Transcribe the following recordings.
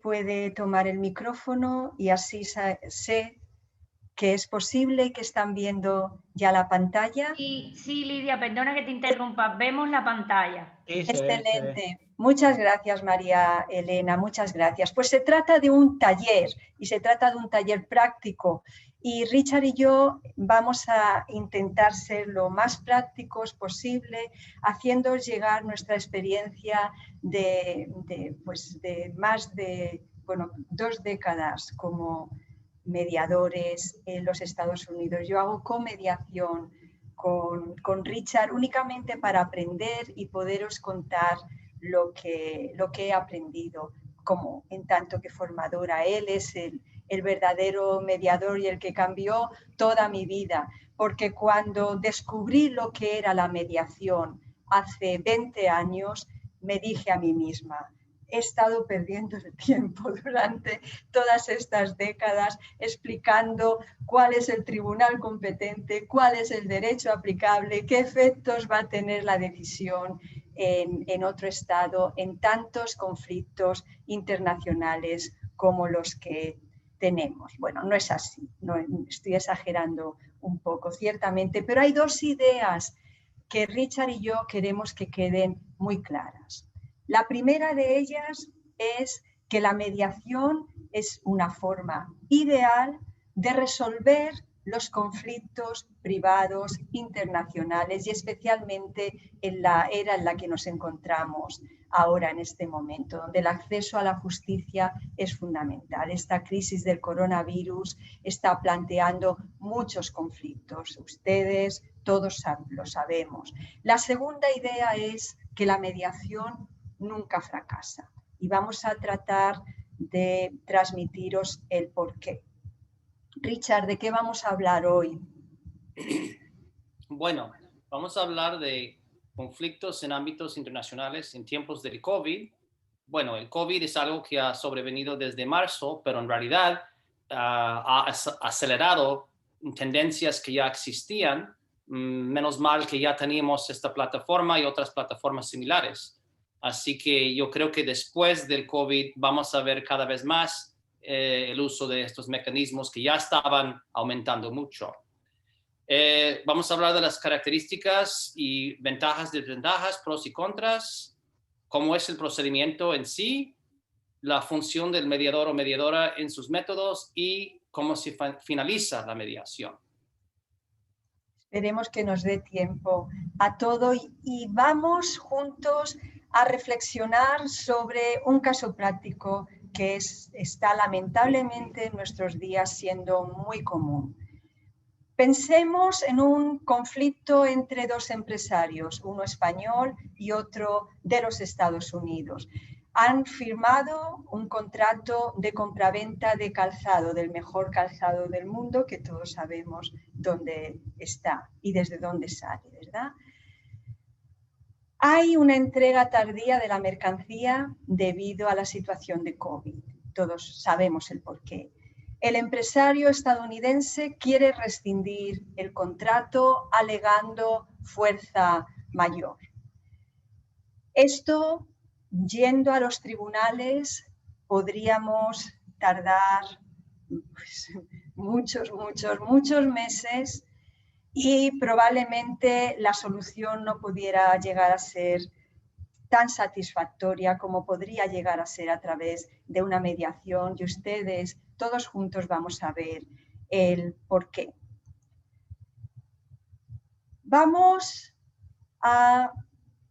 puede tomar el micrófono y así sé que es posible y que están viendo ya la pantalla. Sí, Lidia, perdona que te interrumpa. Vemos la pantalla. Excelente. Muchas gracias, María Elena, muchas gracias. Pues se trata de un taller y se trata de un taller práctico y Richard y yo vamos a intentar ser lo más prácticos posible, haciéndoos llegar nuestra experiencia de más de 2 décadas como mediadores en los Estados Unidos. Yo hago comediación con Richard únicamente para aprender y poderos contar lo que he aprendido como en tanto que formadora. Él es el verdadero mediador y el que cambió toda mi vida, porque cuando descubrí lo que era la mediación hace 20 años, me dije a mí misma, he estado perdiendo el tiempo durante todas estas décadas explicando cuál es el tribunal competente, cuál es el derecho aplicable, qué efectos va a tener la decisión en otro estado en tantos conflictos internacionales como los que tenemos. Bueno, no es así, no, estoy exagerando un poco, ciertamente, pero hay 2 ideas que Richard y yo queremos que queden muy claras. La primera de ellas es que la mediación es una forma ideal de resolver los conflictos privados internacionales y especialmente en la era en la que nos encontramos ahora en este momento, donde el acceso a la justicia es fundamental. Esta crisis del coronavirus está planteando muchos conflictos. Ustedes todos lo sabemos. La segunda idea es que la mediación nunca fracasa y vamos a tratar de transmitiros el porqué. Richard, ¿de qué vamos a hablar hoy? Bueno, vamos a hablar de conflictos en ámbitos internacionales en tiempos del COVID. Bueno, el COVID es algo que ha sobrevenido desde marzo, pero en realidad ha acelerado tendencias que ya existían. Menos mal que ya teníamos esta plataforma y otras plataformas similares. Así que yo creo que después del COVID vamos a ver cada vez más el uso de estos mecanismos que ya estaban aumentando mucho. Vamos a hablar de las características y ventajas, desventajas, pros y contras, cómo es el procedimiento en sí, la función del mediador o mediadora en sus métodos y cómo se finaliza la mediación. Esperemos que nos dé tiempo a todo y vamos juntos a reflexionar sobre un caso práctico que está lamentablemente en nuestros días siendo muy común. Pensemos en un conflicto entre 2 empresarios, uno español y otro de los Estados Unidos. Han firmado un contrato de compraventa de calzado, del mejor calzado del mundo, que todos sabemos dónde está y desde dónde sale, ¿verdad? Hay una entrega tardía de la mercancía debido a la situación de COVID. Todos sabemos el porqué. El empresario estadounidense quiere rescindir el contrato alegando fuerza mayor. Esto, yendo a los tribunales, podríamos tardar muchos meses y probablemente la solución no pudiera llegar a ser tan satisfactoria como podría llegar a ser a través de una mediación y ustedes todos juntos vamos a ver el porqué. Vamos a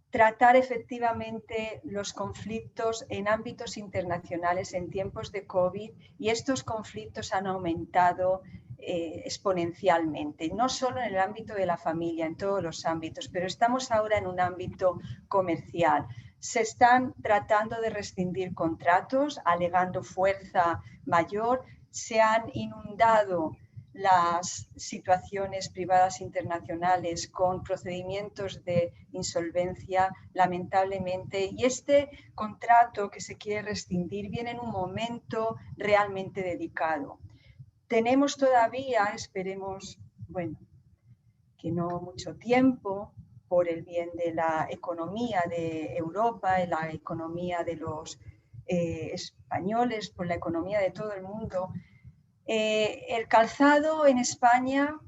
tratar efectivamente los conflictos en ámbitos internacionales en tiempos de COVID y estos conflictos han aumentado exponencialmente, no solo en el ámbito de la familia, en todos los ámbitos, pero estamos ahora en un ámbito comercial. Se están tratando de rescindir contratos alegando fuerza mayor, se han inundado las situaciones privadas internacionales con procedimientos de insolvencia, lamentablemente, y este contrato que se quiere rescindir viene en un momento realmente delicado. Tenemos todavía, esperemos, bueno, que no mucho tiempo, por el bien de la economía de Europa, de la economía de los españoles, por la economía de todo el mundo. El calzado en España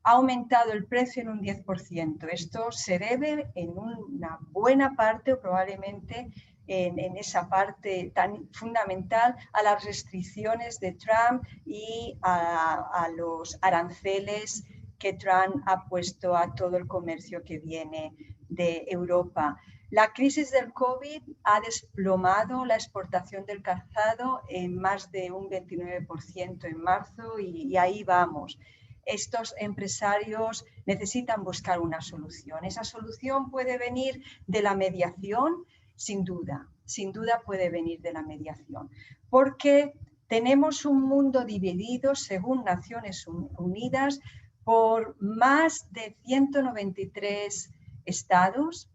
ha aumentado el precio en un 10%. Esto se debe en una buena parte, o probablemente en esa parte tan fundamental, a las restricciones de Trump y a los aranceles que Trump ha puesto a todo el comercio que viene de Europa. La crisis del COVID ha desplomado la exportación del calzado en más de un 29% en marzo y ahí vamos. Estos empresarios necesitan buscar una solución. Esa solución puede venir de la mediación, sin duda puede venir de la mediación, porque tenemos un mundo dividido, según Naciones Unidas, por más de 193 estados.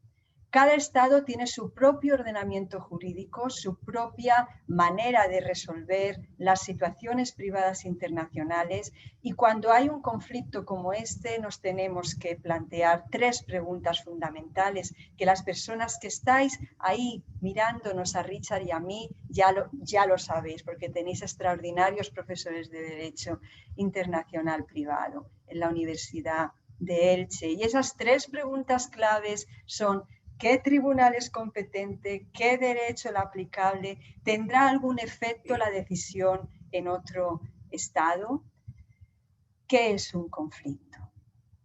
Cada estado tiene su propio ordenamiento jurídico, su propia manera de resolver las situaciones privadas internacionales, y cuando hay un conflicto como este nos tenemos que plantear 3 preguntas fundamentales que las personas que estáis ahí mirándonos a Richard y a mí ya lo sabéis, porque tenéis extraordinarios profesores de Derecho Internacional Privado en la Universidad de Elche. Y esas 3 preguntas claves son: ¿qué tribunal es competente? ¿Qué derecho es aplicable? ¿Tendrá algún efecto la decisión en otro estado? ¿Qué es un conflicto?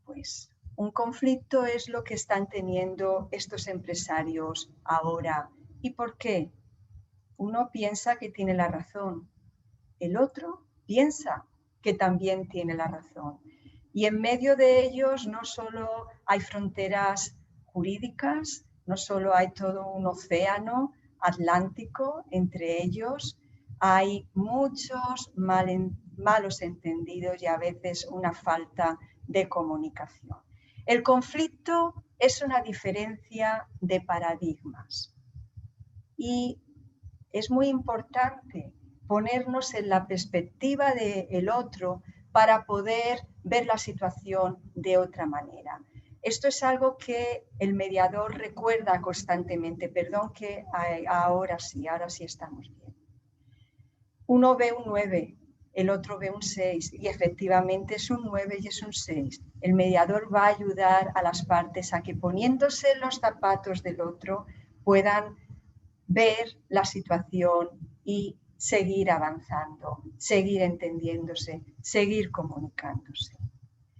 Pues un conflicto es lo que están teniendo estos empresarios ahora. ¿Y por qué? Uno piensa que tiene la razón, el otro piensa que también tiene la razón. Y en medio de ellos no solo hay fronteras jurídicas, no solo hay todo un océano Atlántico entre ellos, hay muchos malos entendidos y a veces una falta de comunicación. El conflicto es una diferencia de paradigmas y es muy importante ponernos en la perspectiva del otro para poder ver la situación de otra manera. Esto es algo que el mediador recuerda constantemente. Perdón que ahora sí estamos bien. Uno ve un 9, el otro ve un 6 y efectivamente es un 9 y es un 6. El mediador va a ayudar a las partes a que, poniéndose en los zapatos del otro, puedan ver la situación y seguir avanzando, seguir entendiéndose, seguir comunicándose.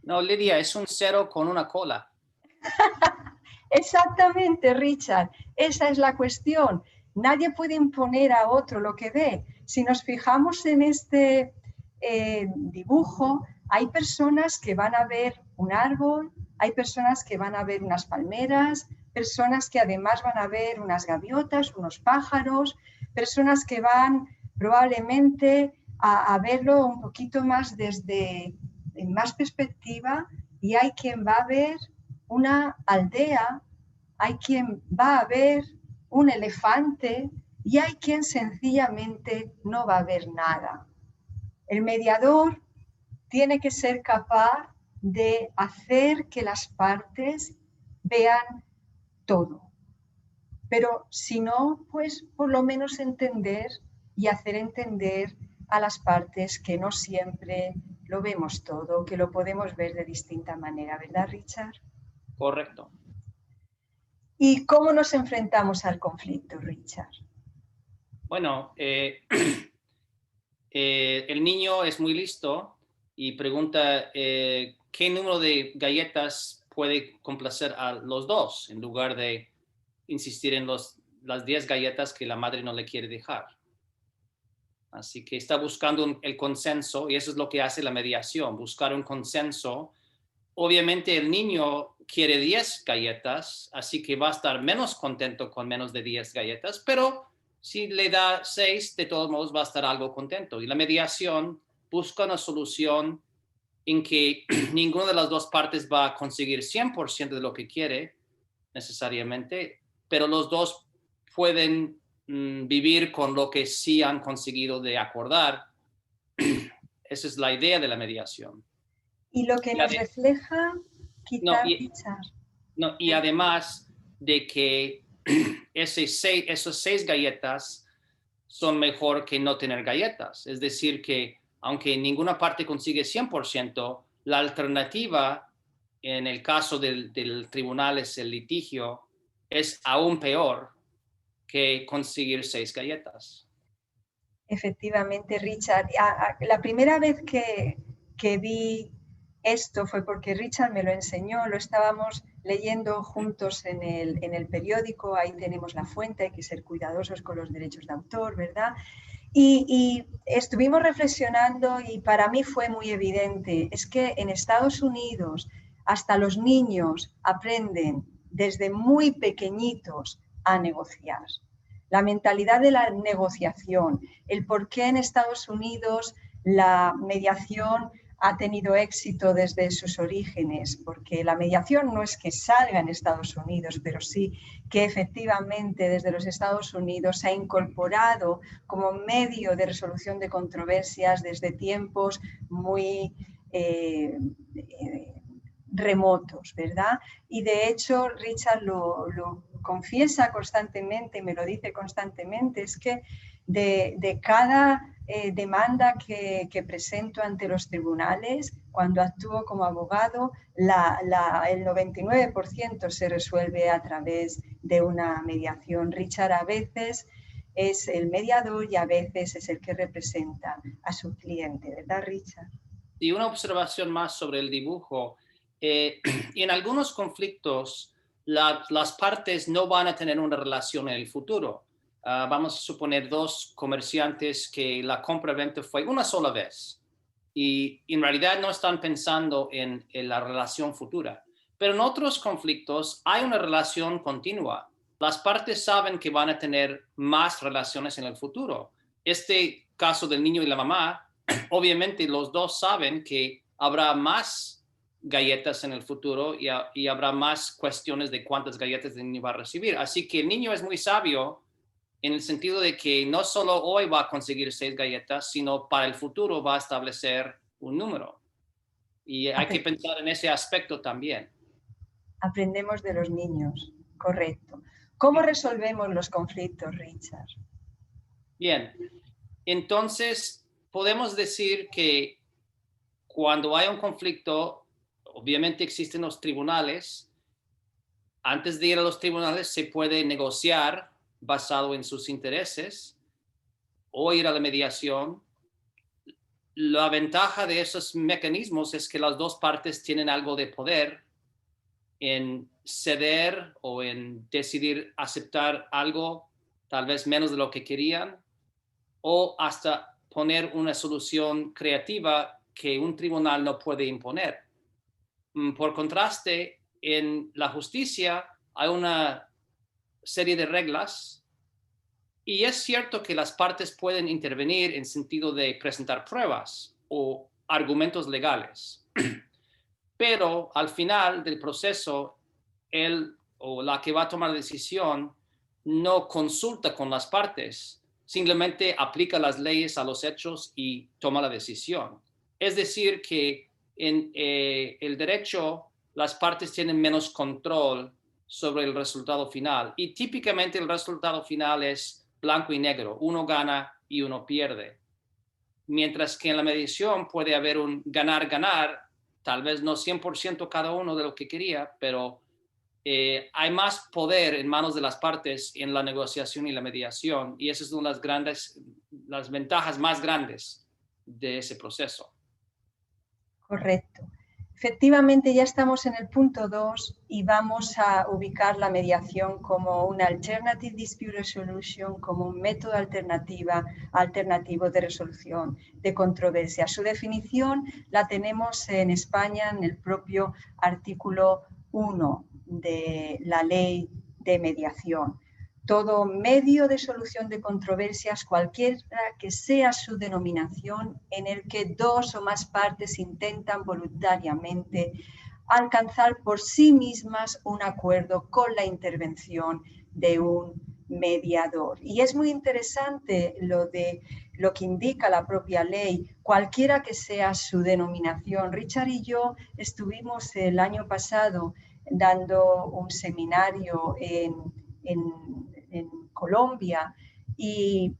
No, Lidia, es un 0 con una cola. Exactamente, Richard, esa es la cuestión. Nadie puede imponer a otro lo que ve. Si nos fijamos en este dibujo, hay personas que van a ver un árbol, hay personas que van a ver unas palmeras, personas que además van a ver unas gaviotas, unos pájaros, personas que van probablemente a verlo un poquito más desde en más perspectiva, y hay quien va a ver una aldea, hay quien va a ver un elefante y hay quien sencillamente no va a ver nada. El mediador tiene que ser capaz de hacer que las partes vean todo. Pero si no, pues por lo menos entender y hacer entender a las partes que no siempre lo vemos todo, que lo podemos ver de distinta manera, ¿verdad, Richard? Correcto. ¿Y cómo nos enfrentamos al conflicto, Richard? Bueno, el niño es muy listo y pregunta qué número de galletas puede complacer a los dos, en lugar de insistir en las 10 galletas que la madre no le quiere dejar. Así que está buscando el consenso, y eso es lo que hace la mediación, buscar un consenso. Obviamente el niño quiere 10 galletas, así que va a estar menos contento con menos de 10 galletas, pero si le da 6, de todos modos va a estar algo contento. Y la mediación busca una solución en que ninguna de las dos partes va a conseguir 100% de lo que quiere necesariamente, pero los dos pueden vivir con lo que sí han conseguido de acordar. Esa es la idea de la mediación. Y lo que nos refleja, quizá, Richard. No, y además de que esas 6 galletas son mejor que no tener galletas. Es decir, que aunque en ninguna parte consigue 100%, la alternativa en el caso del tribunal es el litigio, es aún peor que conseguir 6 galletas. Efectivamente, Richard. La primera vez que vi esto fue porque Richard me lo enseñó, lo estábamos leyendo juntos en el periódico, ahí tenemos la fuente, hay que ser cuidadosos con los derechos de autor, ¿verdad? Y estuvimos reflexionando y para mí fue muy evidente, es que en Estados Unidos hasta los niños aprenden desde muy pequeñitos a negociar. La mentalidad de la negociación, el por qué en Estados Unidos la mediación ha tenido éxito desde sus orígenes, porque la mediación no es que salga en Estados Unidos, pero sí que efectivamente desde los Estados Unidos se ha incorporado como medio de resolución de controversias desde tiempos muy remotos, ¿verdad? Y de hecho Richard lo confiesa constantemente, me lo dice constantemente, es que de cada demanda que presento ante los tribunales, cuando actúo como abogado, el 99% se resuelve a través de una mediación. Richard a veces es el mediador y a veces es el que representa a su cliente, ¿verdad, Richard? Y una observación más sobre el dibujo. En algunos conflictos, las partes no van a tener una relación en el futuro. Vamos a suponer 2 comerciantes que la compra-venta fue una sola vez y en realidad no están pensando en la relación futura. Pero en otros conflictos hay una relación continua. Las partes saben que van a tener más relaciones en el futuro. Este caso del niño y la mamá, obviamente los dos saben que habrá más galletas en el futuro y habrá más cuestiones de cuántas galletas el niño va a recibir. Así que el niño es muy sabio en el sentido de que no solo hoy va a conseguir 6 galletas, sino para el futuro va a establecer un número. Y hay que pensar en ese aspecto también. Aprendemos de los niños, correcto. ¿Cómo resolvemos los conflictos, Richard? Bien, entonces podemos decir que cuando hay un conflicto, obviamente existen los tribunales. Antes de ir a los tribunales se puede negociar basado en sus intereses o ir a la mediación. La ventaja de esos mecanismos es que las dos partes tienen algo de poder en ceder o en decidir aceptar algo, tal vez menos de lo que querían, o hasta poner una solución creativa que un tribunal no puede imponer. Por contraste, en la justicia hay una serie de reglas y es cierto que las partes pueden intervenir en sentido de presentar pruebas o argumentos legales, pero al final del proceso, él o la que va a tomar la decisión no consulta con las partes, simplemente aplica las leyes a los hechos y toma la decisión. Es decir, que en el derecho las partes tienen menos control sobre el resultado final y típicamente el resultado final es blanco y negro, uno gana y uno pierde. Mientras que en la mediación puede haber un ganar-ganar, tal vez no 100% cada uno de lo que quería, pero hay más poder en manos de las partes en la negociación y la mediación, y esa es una de las ventajas más grandes de ese proceso. Correcto. Efectivamente, ya estamos en el punto 2 y vamos a ubicar la mediación como una Alternative Dispute Resolution, como un método alternativo de resolución de controversia. Su definición la tenemos en España en el propio artículo 1 de la ley de mediación. Todo medio de solución de controversias, cualquiera que sea su denominación, en el que 2 o más partes intentan voluntariamente alcanzar por sí mismas un acuerdo con la intervención de un mediador. Y es muy interesante lo que indica la propia ley, cualquiera que sea su denominación. Richard y yo estuvimos el año pasado dando un seminario en Colombia y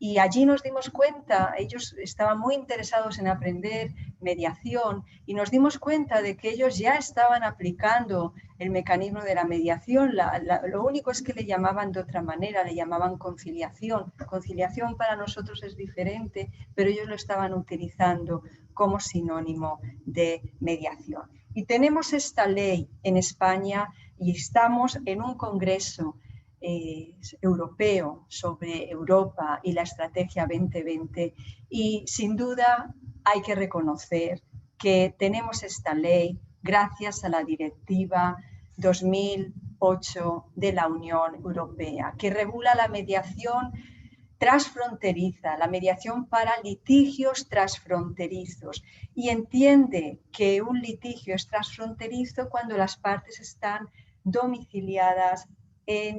Y allí nos dimos cuenta, ellos estaban muy interesados en aprender mediación y nos dimos cuenta de que ellos ya estaban aplicando el mecanismo de la mediación. Lo único es que le llamaban de otra manera, le llamaban conciliación. Conciliación para nosotros es diferente, pero ellos lo estaban utilizando como sinónimo de mediación. Y tenemos esta ley en España y estamos en un congreso europeo sobre Europa y la estrategia 2020 y sin duda hay que reconocer que tenemos esta ley gracias a la directiva 2008 de la Unión Europea que regula la mediación transfronteriza, la mediación para litigios transfronterizos y entiende que un litigio es transfronterizo cuando las partes están domiciliadas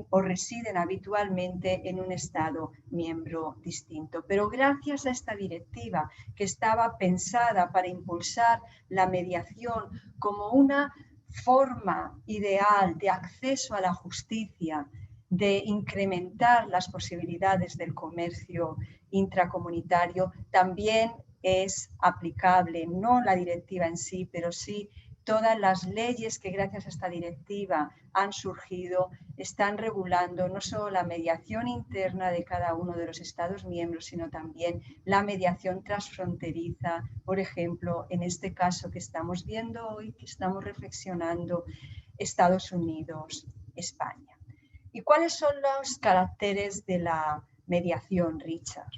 o residen habitualmente en un Estado miembro distinto. Pero gracias a esta directiva que estaba pensada para impulsar la mediación como una forma ideal de acceso a la justicia, de incrementar las posibilidades del comercio intracomunitario, también es aplicable, no la directiva en sí, pero sí todas las leyes que gracias a esta directiva han surgido están regulando no solo la mediación interna de cada uno de los Estados miembros, sino también la mediación transfronteriza, por ejemplo, en este caso que estamos viendo hoy, que estamos reflexionando, Estados Unidos, España. ¿Y cuáles son los caracteres de la mediación, Richard?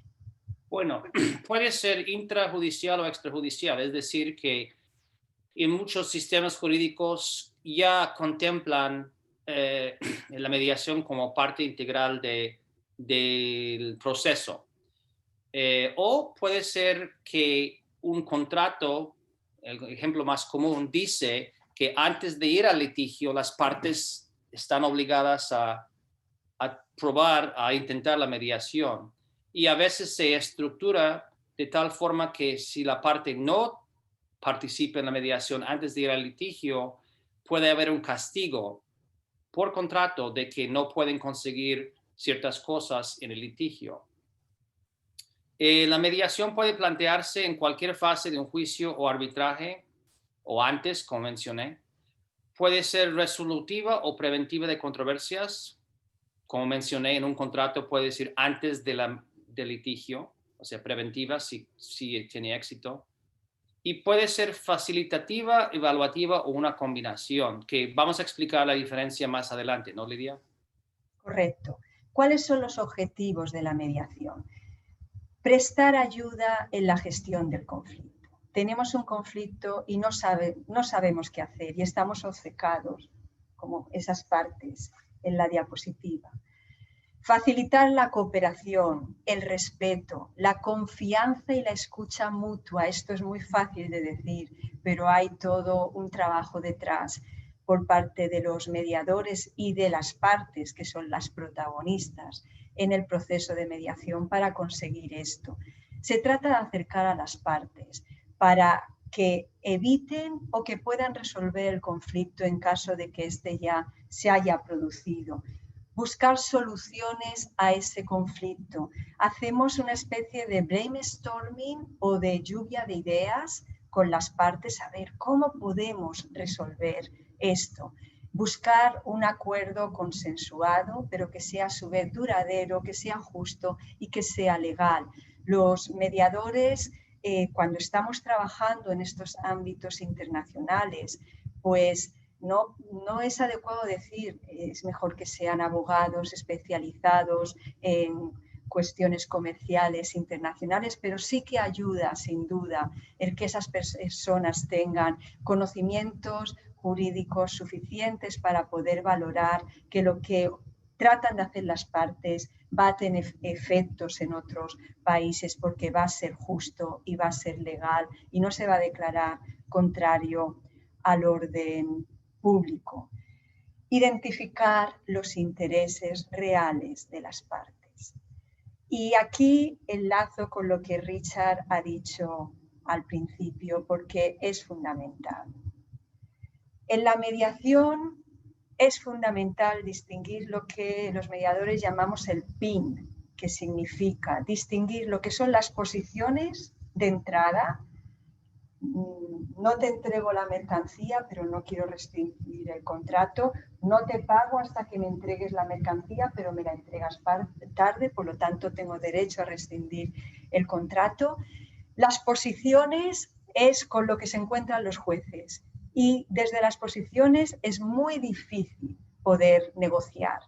Bueno, puede ser intrajudicial o extrajudicial, es decir, que en muchos sistemas jurídicos ya contemplan la mediación como parte integral del proceso. O puede ser que un contrato, el ejemplo más común, dice que antes de ir al litigio las partes están obligadas a probar, a intentar la mediación. Y a veces se estructura de tal forma que si la parte no participa en la mediación antes de ir al litigio, puede haber un castigo por contrato de que no pueden conseguir ciertas cosas en el litigio. La mediación puede plantearse en cualquier fase de un juicio o arbitraje, o antes, como mencioné. Puede ser resolutiva o preventiva de controversias. Como mencioné, en un contrato puede decir antes del litigio, o sea, preventiva si tiene éxito. Y puede ser facilitativa, evaluativa o una combinación, que vamos a explicar la diferencia más adelante, ¿no, Lidia? Correcto. ¿Cuáles son los objetivos de la mediación? Prestar ayuda en la gestión del conflicto. Tenemos un conflicto y no sabemos qué hacer y estamos obcecados, como esas partes en la diapositiva. Facilitar la cooperación, el respeto, la confianza y la escucha mutua. Esto es muy fácil de decir, pero hay todo un trabajo detrás por parte de los mediadores y de las partes que son las protagonistas en el proceso de mediación para conseguir esto. Se trata de acercar a las partes para que eviten o que puedan resolver el conflicto en caso de que éste ya se haya producido. Buscar soluciones a ese conflicto. Hacemos una especie de brainstorming o de lluvia de ideas con las partes a ver cómo podemos resolver esto. Buscar un acuerdo consensuado, pero que sea a su vez duradero, que sea justo y que sea legal. Los mediadores, cuando estamos trabajando en estos ámbitos internacionales, pues no es adecuado decir, es mejor que sean abogados especializados en cuestiones comerciales internacionales, pero sí que ayuda, sin duda, el que esas personas tengan conocimientos jurídicos suficientes para poder valorar que lo que tratan de hacer las partes va a tener efectos en otros países porque va a ser justo y va a ser legal y no se va a declarar contrario al orden público. Identificar los intereses reales de las partes. Y aquí enlazo con lo que Richard ha dicho al principio porque es fundamental. En la mediación es fundamental distinguir lo que los mediadores llamamos el PIN, que significa distinguir lo que son las posiciones de entrada. No te entrego la mercancía, pero no quiero restringir el contrato. No te pago hasta que me entregues la mercancía, pero me la entregas tarde, por lo tanto tengo derecho a rescindir el contrato. Las posiciones es con lo que se encuentran los jueces y desde las posiciones es muy difícil poder negociar.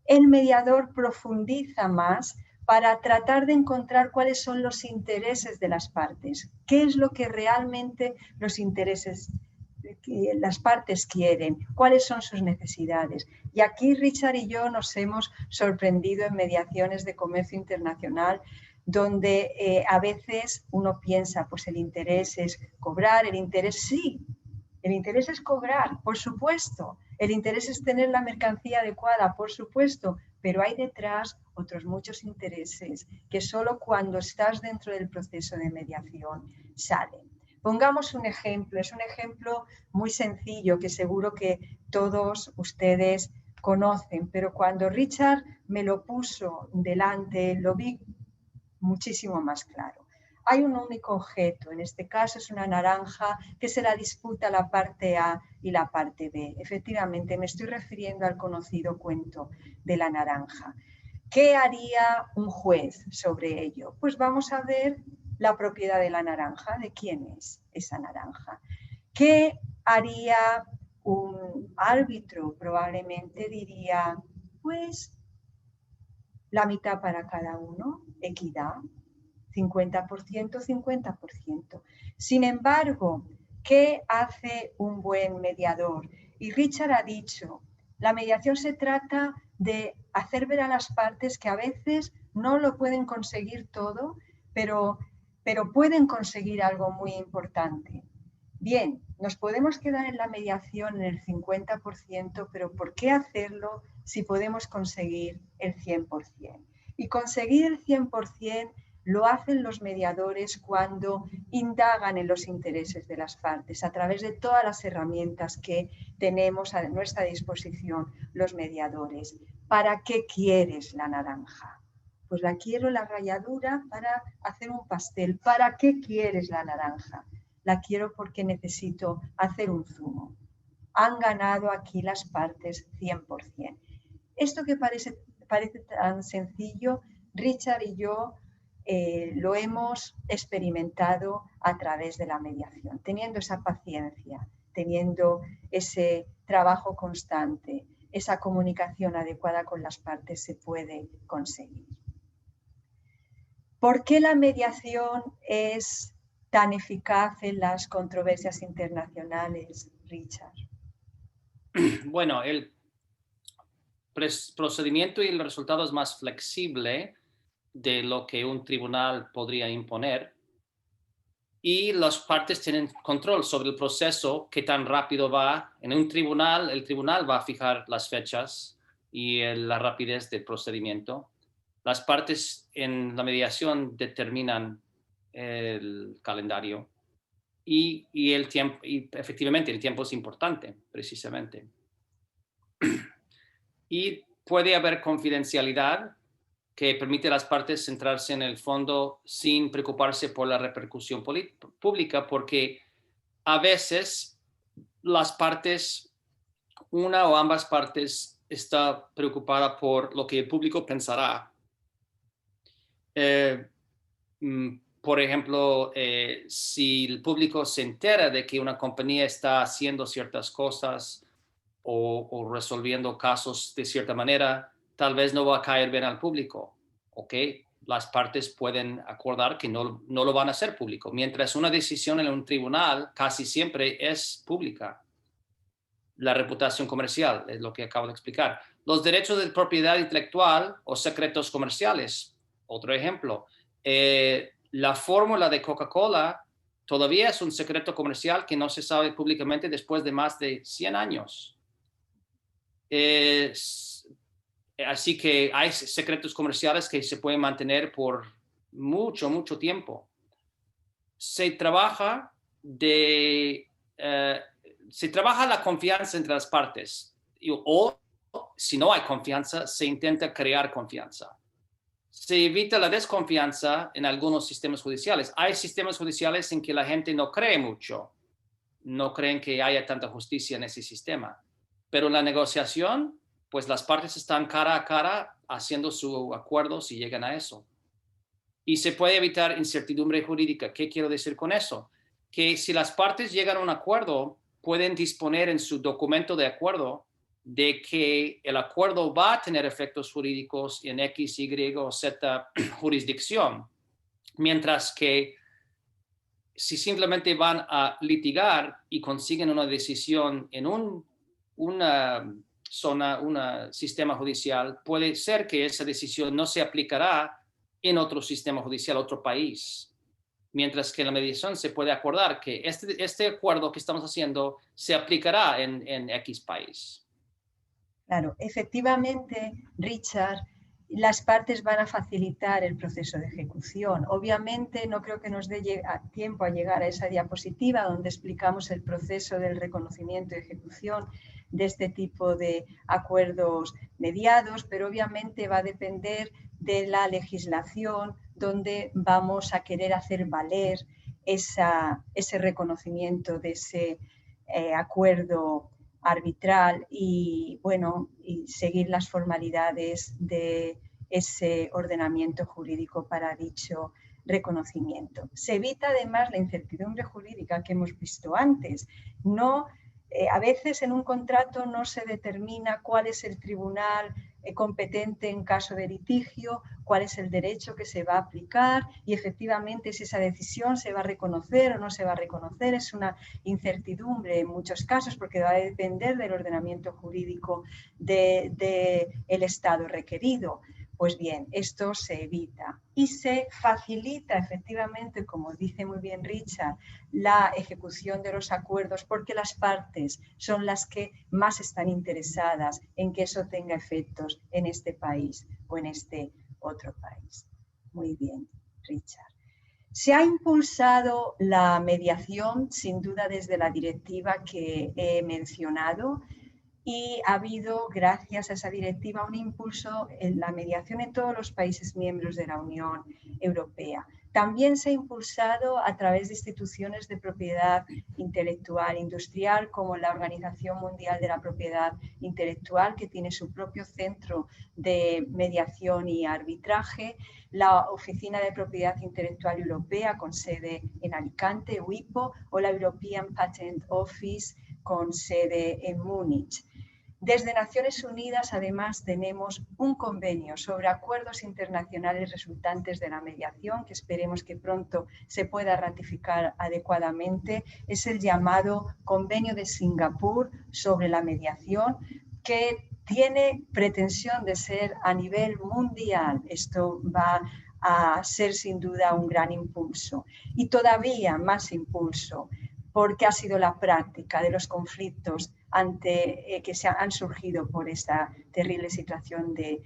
El mediador profundiza más para tratar de encontrar cuáles son los intereses de las partes, qué es lo que realmente los intereses, las partes quieren, cuáles son sus necesidades. Y aquí Richard y yo nos hemos sorprendido en mediaciones de comercio internacional donde a veces uno piensa, pues el interés es cobrar, el interés sí, el interés es cobrar, por supuesto, el interés es tener la mercancía adecuada, por supuesto, pero hay detrás otros muchos intereses que solo cuando estás dentro del proceso de mediación salen. Pongamos un ejemplo, es un ejemplo muy sencillo que seguro que todos ustedes conocen, pero cuando Richard me lo puso delante lo vi muchísimo más claro. Hay un único objeto, en este caso es una naranja que se la disputa la parte A y la parte B. Efectivamente, me estoy refiriendo al conocido cuento de la naranja. ¿Qué haría un juez sobre ello? Pues vamos a ver la propiedad de la naranja, de quién es esa naranja. ¿Qué haría un árbitro? Probablemente diría, pues, la mitad para cada uno, equidad. 50%, 50%. Sin embargo, ¿qué hace un buen mediador? Y Richard ha dicho, la mediación se trata de hacer ver a las partes que a veces no lo pueden conseguir todo, pero pueden conseguir algo muy importante. Bien, nos podemos quedar en la mediación en el 50%, pero ¿por qué hacerlo si podemos conseguir el 100%? Y conseguir el 100% lo hacen los mediadores cuando indagan en los intereses de las partes a través de todas las herramientas que tenemos a nuestra disposición los mediadores. ¿Para qué quieres la naranja? Pues la quiero la ralladura para hacer un pastel. ¿Para qué quieres la naranja? La quiero porque necesito hacer un zumo. Han ganado aquí las partes 100%. Esto que parece tan sencillo, Richard y yo lo hemos experimentado a través de la mediación, teniendo esa paciencia, teniendo ese trabajo constante, esa comunicación adecuada con las partes se puede conseguir. ¿Por qué la mediación es tan eficaz en las controversias internacionales, Richard? Bueno, el procedimiento y el resultado es más flexible de lo que un tribunal podría imponer y las partes tienen control sobre el proceso, qué tan rápido va. En un tribunal, el tribunal va a fijar las fechas y la rapidez del procedimiento. Las partes en la mediación determinan el calendario y el tiempo, y efectivamente el tiempo es importante, precisamente. Y puede haber confidencialidad que permite a las partes centrarse en el fondo sin preocuparse por la repercusión pública, porque a veces las partes, una o ambas partes, está preocupada por lo que el público pensará. Por ejemplo, si el público se entera de que una compañía está haciendo ciertas cosas o resolviendo casos de cierta manera, tal vez no va a caer bien al público, ¿ok? Las partes pueden acordar que no lo van a hacer público, mientras una decisión en un tribunal casi siempre es pública. La reputación comercial es lo que acabo de explicar. Los derechos de propiedad intelectual o secretos comerciales, otro ejemplo. La fórmula de Coca-Cola todavía es un secreto comercial que no se sabe públicamente después de más de 100 años. Así que hay secretos comerciales que se pueden mantener por mucho, mucho tiempo. Se trabaja la confianza entre las partes o si no hay confianza, se intenta crear confianza. se evita la desconfianza en algunos sistemas judiciales. Hay sistemas judiciales en que la gente no cree mucho, no creen que haya tanta justicia en ese sistema. Pero en la negociación, pues las partes están cara a cara haciendo su acuerdo si llegan a eso. Y se puede evitar incertidumbre jurídica. ¿Qué quiero decir con eso? Que si las partes llegan a un acuerdo, pueden disponer en su documento de acuerdo de que el acuerdo va a tener efectos jurídicos en X, Y o Z jurisdicción, mientras que si simplemente van a litigar y consiguen una decisión en una zona, un sistema judicial, puede ser que esa decisión no se aplicará en otro sistema judicial, otro país. Mientras que en la mediación se puede acordar que este acuerdo que estamos haciendo se aplicará en X país. Claro, efectivamente, Richard, las partes van a facilitar el proceso de ejecución. Obviamente, no creo que nos dé tiempo a llegar a esa diapositiva donde explicamos el proceso del reconocimiento y ejecución de este tipo de acuerdos mediados, pero obviamente va a depender de la legislación donde vamos a querer hacer valer ese reconocimiento de ese acuerdo arbitral y, bueno, y seguir las formalidades de ese ordenamiento jurídico para dicho reconocimiento. Se evita además la incertidumbre jurídica que hemos visto antes. A veces en un contrato no se determina cuál es el tribunal competente en caso de litigio, cuál es el derecho que se va a aplicar y efectivamente si esa decisión se va a reconocer o no se va a reconocer. Es una incertidumbre en muchos casos porque va a depender del ordenamiento jurídico del Estado requerido. Pues bien, esto se evita y se facilita efectivamente, como dice muy bien Richard, la ejecución de los acuerdos porque las partes son las que más están interesadas en que eso tenga efectos en este país o en este otro país. Muy bien, Richard. Se ha impulsado la mediación, sin duda, desde la directiva que he mencionado y ha habido, gracias a esa directiva, un impulso en la mediación en todos los países miembros de la Unión Europea. También se ha impulsado a través de instituciones de propiedad intelectual industrial como la Organización Mundial de la Propiedad Intelectual, que tiene su propio centro de mediación y arbitraje, la Oficina de Propiedad Intelectual Europea con sede en Alicante, EUIPO, o la European Patent Office con sede en Múnich. Desde Naciones Unidas, además, tenemos un convenio sobre acuerdos internacionales resultantes de la mediación, que esperemos que pronto se pueda ratificar adecuadamente. Es el llamado Convenio de Singapur sobre la mediación, que tiene pretensión de ser a nivel mundial. Esto va a ser sin duda un gran impulso y todavía más impulso porque ha sido la práctica de los conflictos que han surgido por esta terrible situación del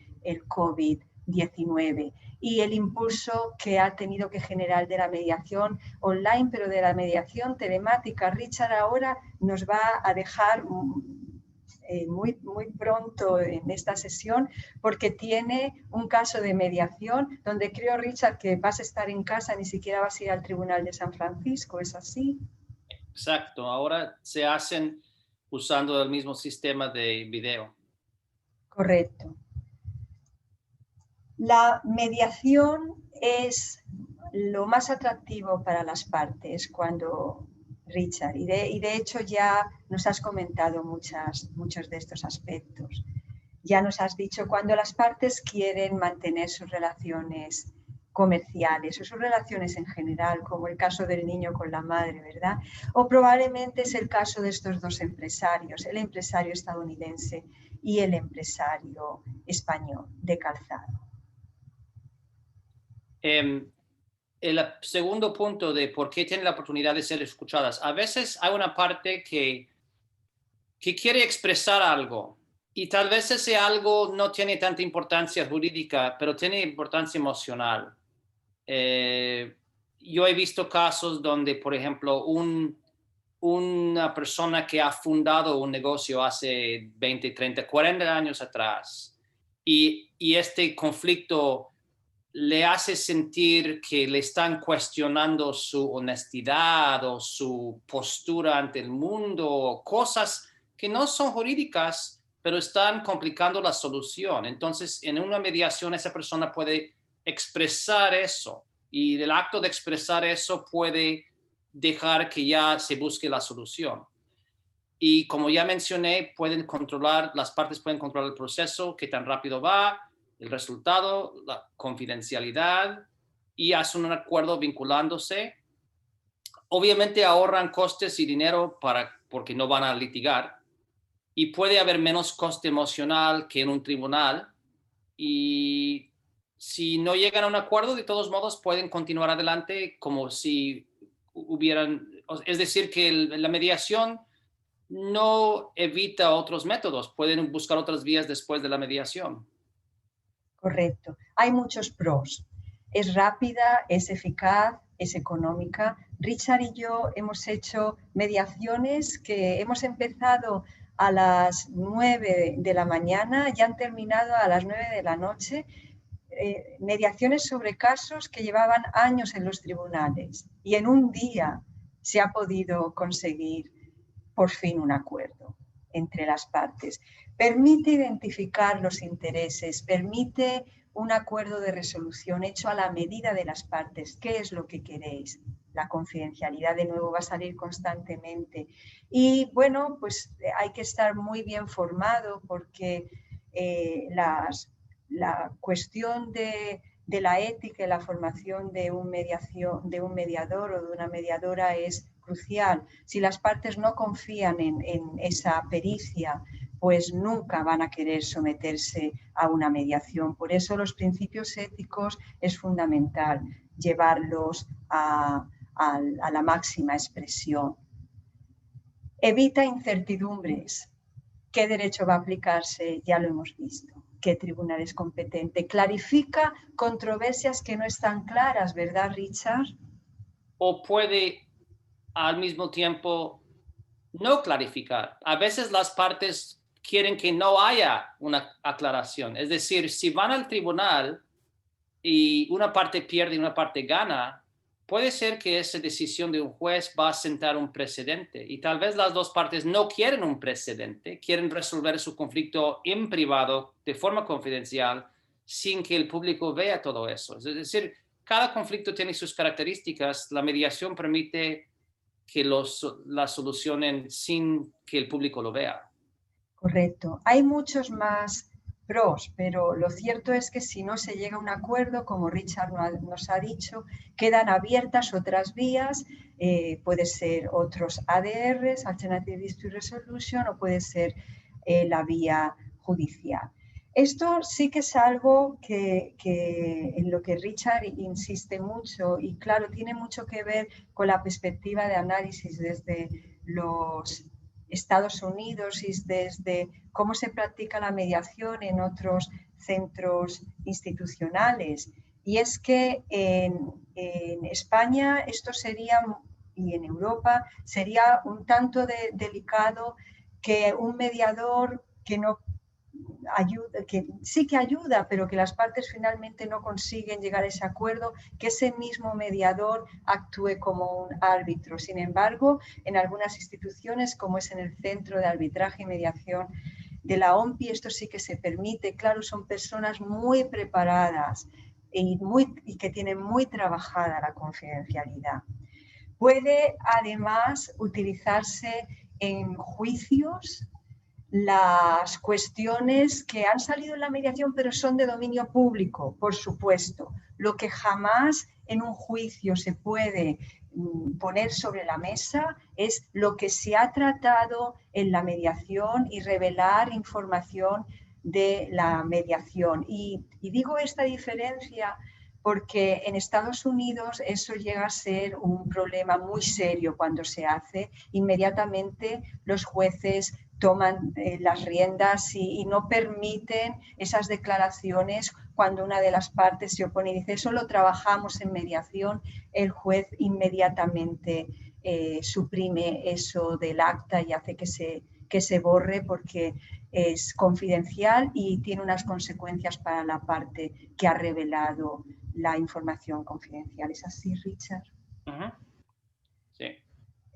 COVID-19 y el impulso que ha tenido que generar de la mediación online, pero de la mediación telemática. Richard ahora nos va a dejar muy pronto en esta sesión porque tiene un caso de mediación donde creo, Richard, que vas a estar en casa, ni siquiera vas a ir al Tribunal de San Francisco, ¿es así? Exacto, ahora se hacen usando el mismo sistema de video. Correcto. La mediación es lo más atractivo para las partes cuando, Richard, y de hecho ya nos has comentado muchos de estos aspectos. Ya nos has dicho cuando las partes quieren mantener sus relaciones comerciales o sus relaciones en general, como el caso del niño con la madre, ¿verdad? O probablemente es el caso de estos dos empresarios, el empresario estadounidense y el empresario español de calzado. El segundo punto de por qué tienen la oportunidad de ser escuchadas. A veces hay una parte que quiere expresar algo y tal vez ese algo no tiene tanta importancia jurídica, pero tiene importancia emocional. Yo he visto casos donde, por ejemplo, una persona que ha fundado un negocio hace 20, 30, 40 años atrás y este conflicto le hace sentir que le están cuestionando su honestidad o su postura ante el mundo, cosas que no son jurídicas, pero están complicando la solución. Entonces, en una mediación, esa persona puede expresar eso, y el acto de expresar eso puede dejar que ya se busque la solución. Y como ya mencioné, las partes pueden controlar el proceso, qué tan rápido va, el resultado, la confidencialidad, y hacen un acuerdo vinculándose. Obviamente ahorran costes y dinero porque no van a litigar, y puede haber menos coste emocional que en un tribunal, y si no llegan a un acuerdo, de todos modos pueden continuar adelante como si hubieran, es decir, que la mediación no evita otros métodos, pueden buscar otras vías después de la mediación. Correcto. Hay muchos pros. Es rápida, es eficaz, es económica. Richard y yo hemos hecho mediaciones que hemos empezado a las 9 de la mañana y han terminado a las 9 de la noche. Mediaciones sobre casos que llevaban años en los tribunales, y en un día se ha podido conseguir por fin un acuerdo entre las partes. Permite identificar los intereses, permite un acuerdo de resolución hecho a la medida de las partes. ¿Qué es lo que queréis? La confidencialidad de nuevo va a salir constantemente. Y bueno, pues hay que estar muy bien formado, porque la cuestión de la ética y la formación de un mediador o de una mediadora es crucial. Si las partes no confían en esa pericia, pues nunca van a querer someterse a una mediación. Por eso los principios éticos es fundamental llevarlos a la máxima expresión. Evita incertidumbres. ¿Qué derecho va a aplicarse? Ya lo hemos visto. ¿Qué tribunal es competente? Clarifica controversias que no están claras, ¿verdad, Richard? O puede al mismo tiempo no clarificar. A veces las partes quieren que no haya una aclaración. Es decir, si van al tribunal y una parte pierde y una parte gana, puede ser que esa decisión de un juez va a sentar un precedente, y tal vez las dos partes no quieren un precedente, quieren resolver su conflicto en privado, de forma confidencial, sin que el público vea todo eso. Es decir, cada conflicto tiene sus características. La mediación permite que la solucionen sin que el público lo vea. Correcto. Hay muchos más pros, pero lo cierto es que si no se llega a un acuerdo, como Richard nos ha dicho, quedan abiertas otras vías. Puede ser otros ADRs, Alternative Dispute Resolution, o puede ser la vía judicial. Esto sí que es algo en lo que Richard insiste mucho, y claro, tiene mucho que ver con la perspectiva de análisis desde los Estados Unidos y desde cómo se practica la mediación en otros centros institucionales. Y es que en España esto sería, y en Europa, sería un tanto delicado que un mediador que no ayuda, que sí que ayuda, pero que las partes finalmente no consiguen llegar a ese acuerdo, que ese mismo mediador actúe como un árbitro. Sin embargo, en algunas instituciones, como es en el Centro de Arbitraje y Mediación de la OMPI, esto sí que se permite. Claro, son personas muy preparadas y que tienen muy trabajada la confidencialidad. Puede además utilizarse en juicios las cuestiones que han salido en la mediación, pero son de dominio público, por supuesto. Lo que jamás en un juicio se puede poner sobre la mesa es lo que se ha tratado en la mediación y revelar información de la mediación. Y digo esta diferencia porque en Estados Unidos eso llega a ser un problema muy serio cuando se hace. Inmediatamente los jueces toman las riendas y no permiten esas declaraciones cuando una de las partes se opone y dice eso lo trabajamos en mediación. El juez inmediatamente suprime eso del acta y hace que se borre, porque es confidencial y tiene unas consecuencias para la parte que ha revelado la información confidencial. ¿Es así, Richard? Sí.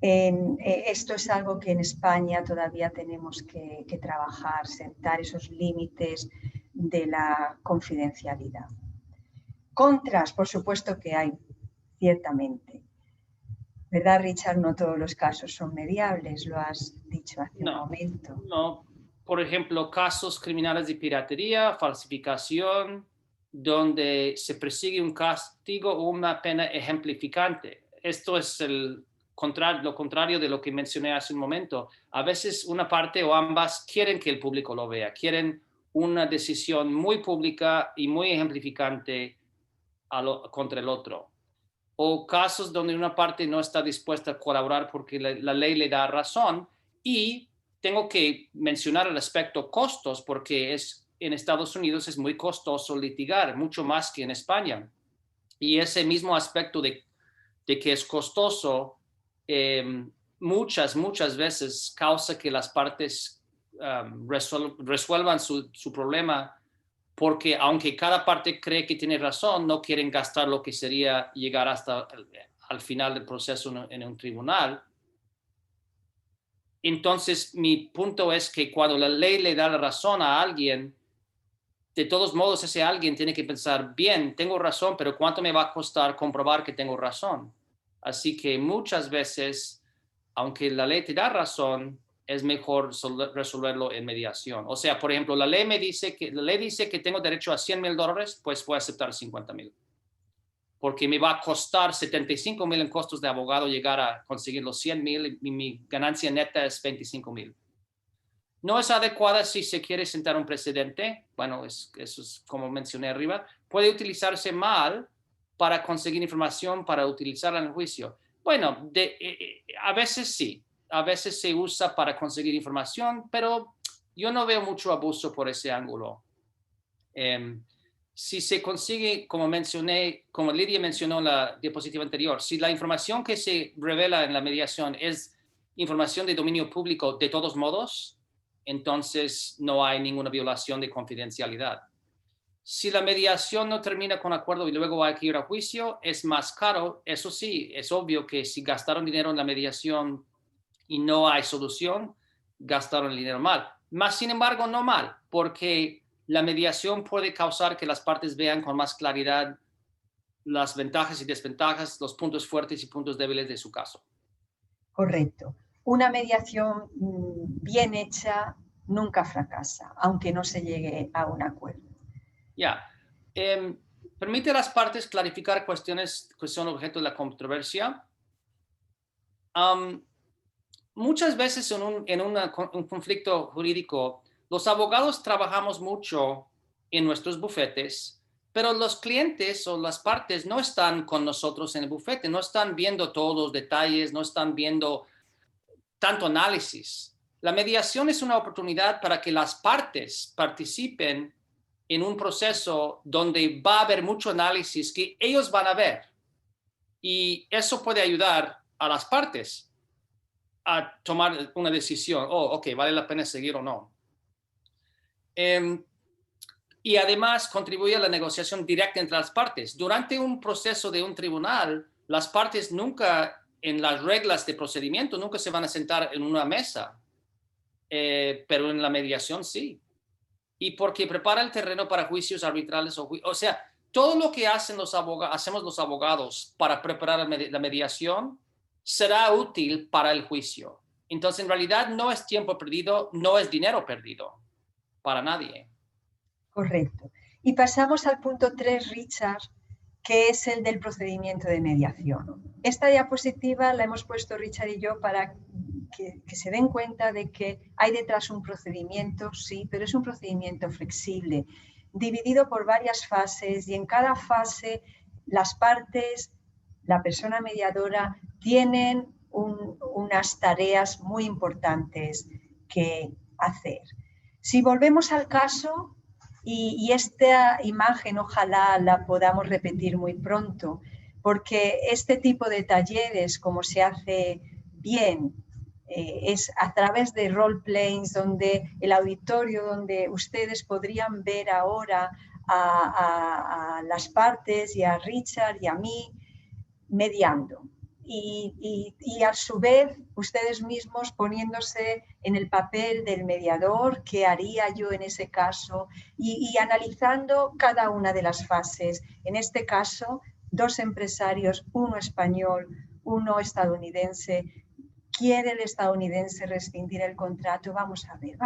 Esto es algo que en España todavía tenemos que trabajar, sentar esos límites de la confidencialidad. Contras, por supuesto que hay, ciertamente. ¿Verdad, Richard? No todos los casos son mediables, lo has dicho hace un momento. No, por ejemplo, casos criminales de piratería, falsificación, donde se persigue un castigo o una pena ejemplificante. Esto es lo contrario de lo que mencioné hace un momento. A veces una parte o ambas quieren que el público lo vea, quieren una decisión muy pública y muy ejemplificante contra el otro. O casos donde una parte no está dispuesta a colaborar porque la ley le da razón. Y tengo que mencionar el aspecto costos, porque en Estados Unidos es muy costoso litigar, mucho más que en España. Y ese mismo aspecto de que es costoso, muchas veces causa que las partes resuelvan su problema, porque aunque cada parte cree que tiene razón, no quieren gastar lo que sería llegar hasta al final del proceso en un tribunal. Entonces, mi punto es que cuando la ley le da la razón a alguien, de todos modos, ese alguien tiene que pensar, bien, tengo razón, pero ¿cuánto me va a costar comprobar que tengo razón? Así que muchas veces, aunque la ley te da razón, es mejor resolverlo en mediación. O sea, por ejemplo, la ley dice que tengo derecho a $100,000, pues voy a aceptar 50,000. Porque me va a costar 75,000 en costos de abogado llegar a conseguir los 100,000 y mi ganancia neta es 25,000. No es adecuada si se quiere sentar un precedente. Bueno, eso es como mencioné arriba. Puede utilizarse mal para conseguir información, para utilizarla en el juicio. Bueno, a veces sí. A veces se usa para conseguir información, pero yo no veo mucho abuso por ese ángulo. Si se consigue, como Lidia mencionó en la diapositiva anterior, si la información que se revela en la mediación es información de dominio público de todos modos, entonces no hay ninguna violación de confidencialidad. Si la mediación no termina con acuerdo y luego hay que ir a juicio, es más caro. Eso sí, es obvio que si gastaron dinero en la mediación y no hay solución, gastaron el dinero mal. Más sin embargo, no mal, porque la mediación puede causar que las partes vean con más claridad las ventajas y desventajas, los puntos fuertes y puntos débiles de su caso. Correcto. Una mediación bien hecha nunca fracasa, aunque no se llegue a un acuerdo. Ya. Permite a las partes clarificar cuestiones que son objeto de la controversia. Muchas veces en un conflicto jurídico, los abogados trabajamos mucho en nuestros bufetes, pero los clientes o las partes no están con nosotros en el bufete, no están viendo todos los detalles, no están viendo tanto análisis. La mediación es una oportunidad para que las partes participen en un proceso donde va a haber mucho análisis que ellos van a ver. Y eso puede ayudar a las partes a tomar una decisión. Ok, vale la pena seguir o no. Y además contribuye a la negociación directa entre las partes. Durante un proceso de un tribunal, las partes nunca, en las reglas de procedimiento, nunca se van a sentar en una mesa. Pero en la mediación sí. Y porque prepara el terreno para juicios arbitrales o sea, todo lo que hacemos los abogados para preparar la mediación será útil para el juicio. Entonces, en realidad no es tiempo perdido, no es dinero perdido para nadie. Correcto. Y pasamos al punto 3, Richard, que es el del procedimiento de mediación. Esta diapositiva la hemos puesto Richard y yo para que se den cuenta de que hay detrás un procedimiento, sí, pero es un procedimiento flexible, dividido por varias fases, y en cada fase las partes, la persona mediadora, tienen unas tareas muy importantes que hacer. Si volvemos al caso, y esta imagen ojalá la podamos repetir muy pronto, porque este tipo de talleres, como se hace bien, es a través de role-plays, donde el auditorio, donde ustedes podrían ver ahora a las partes y a Richard y a mí mediando. Y a su vez ustedes mismos poniéndose en el papel del mediador, qué haría yo en ese caso, y analizando cada una de las fases. En este caso, 2 empresarios, uno español, uno estadounidense. ¿Quiere el estadounidense rescindir el contrato? Vamos a ver,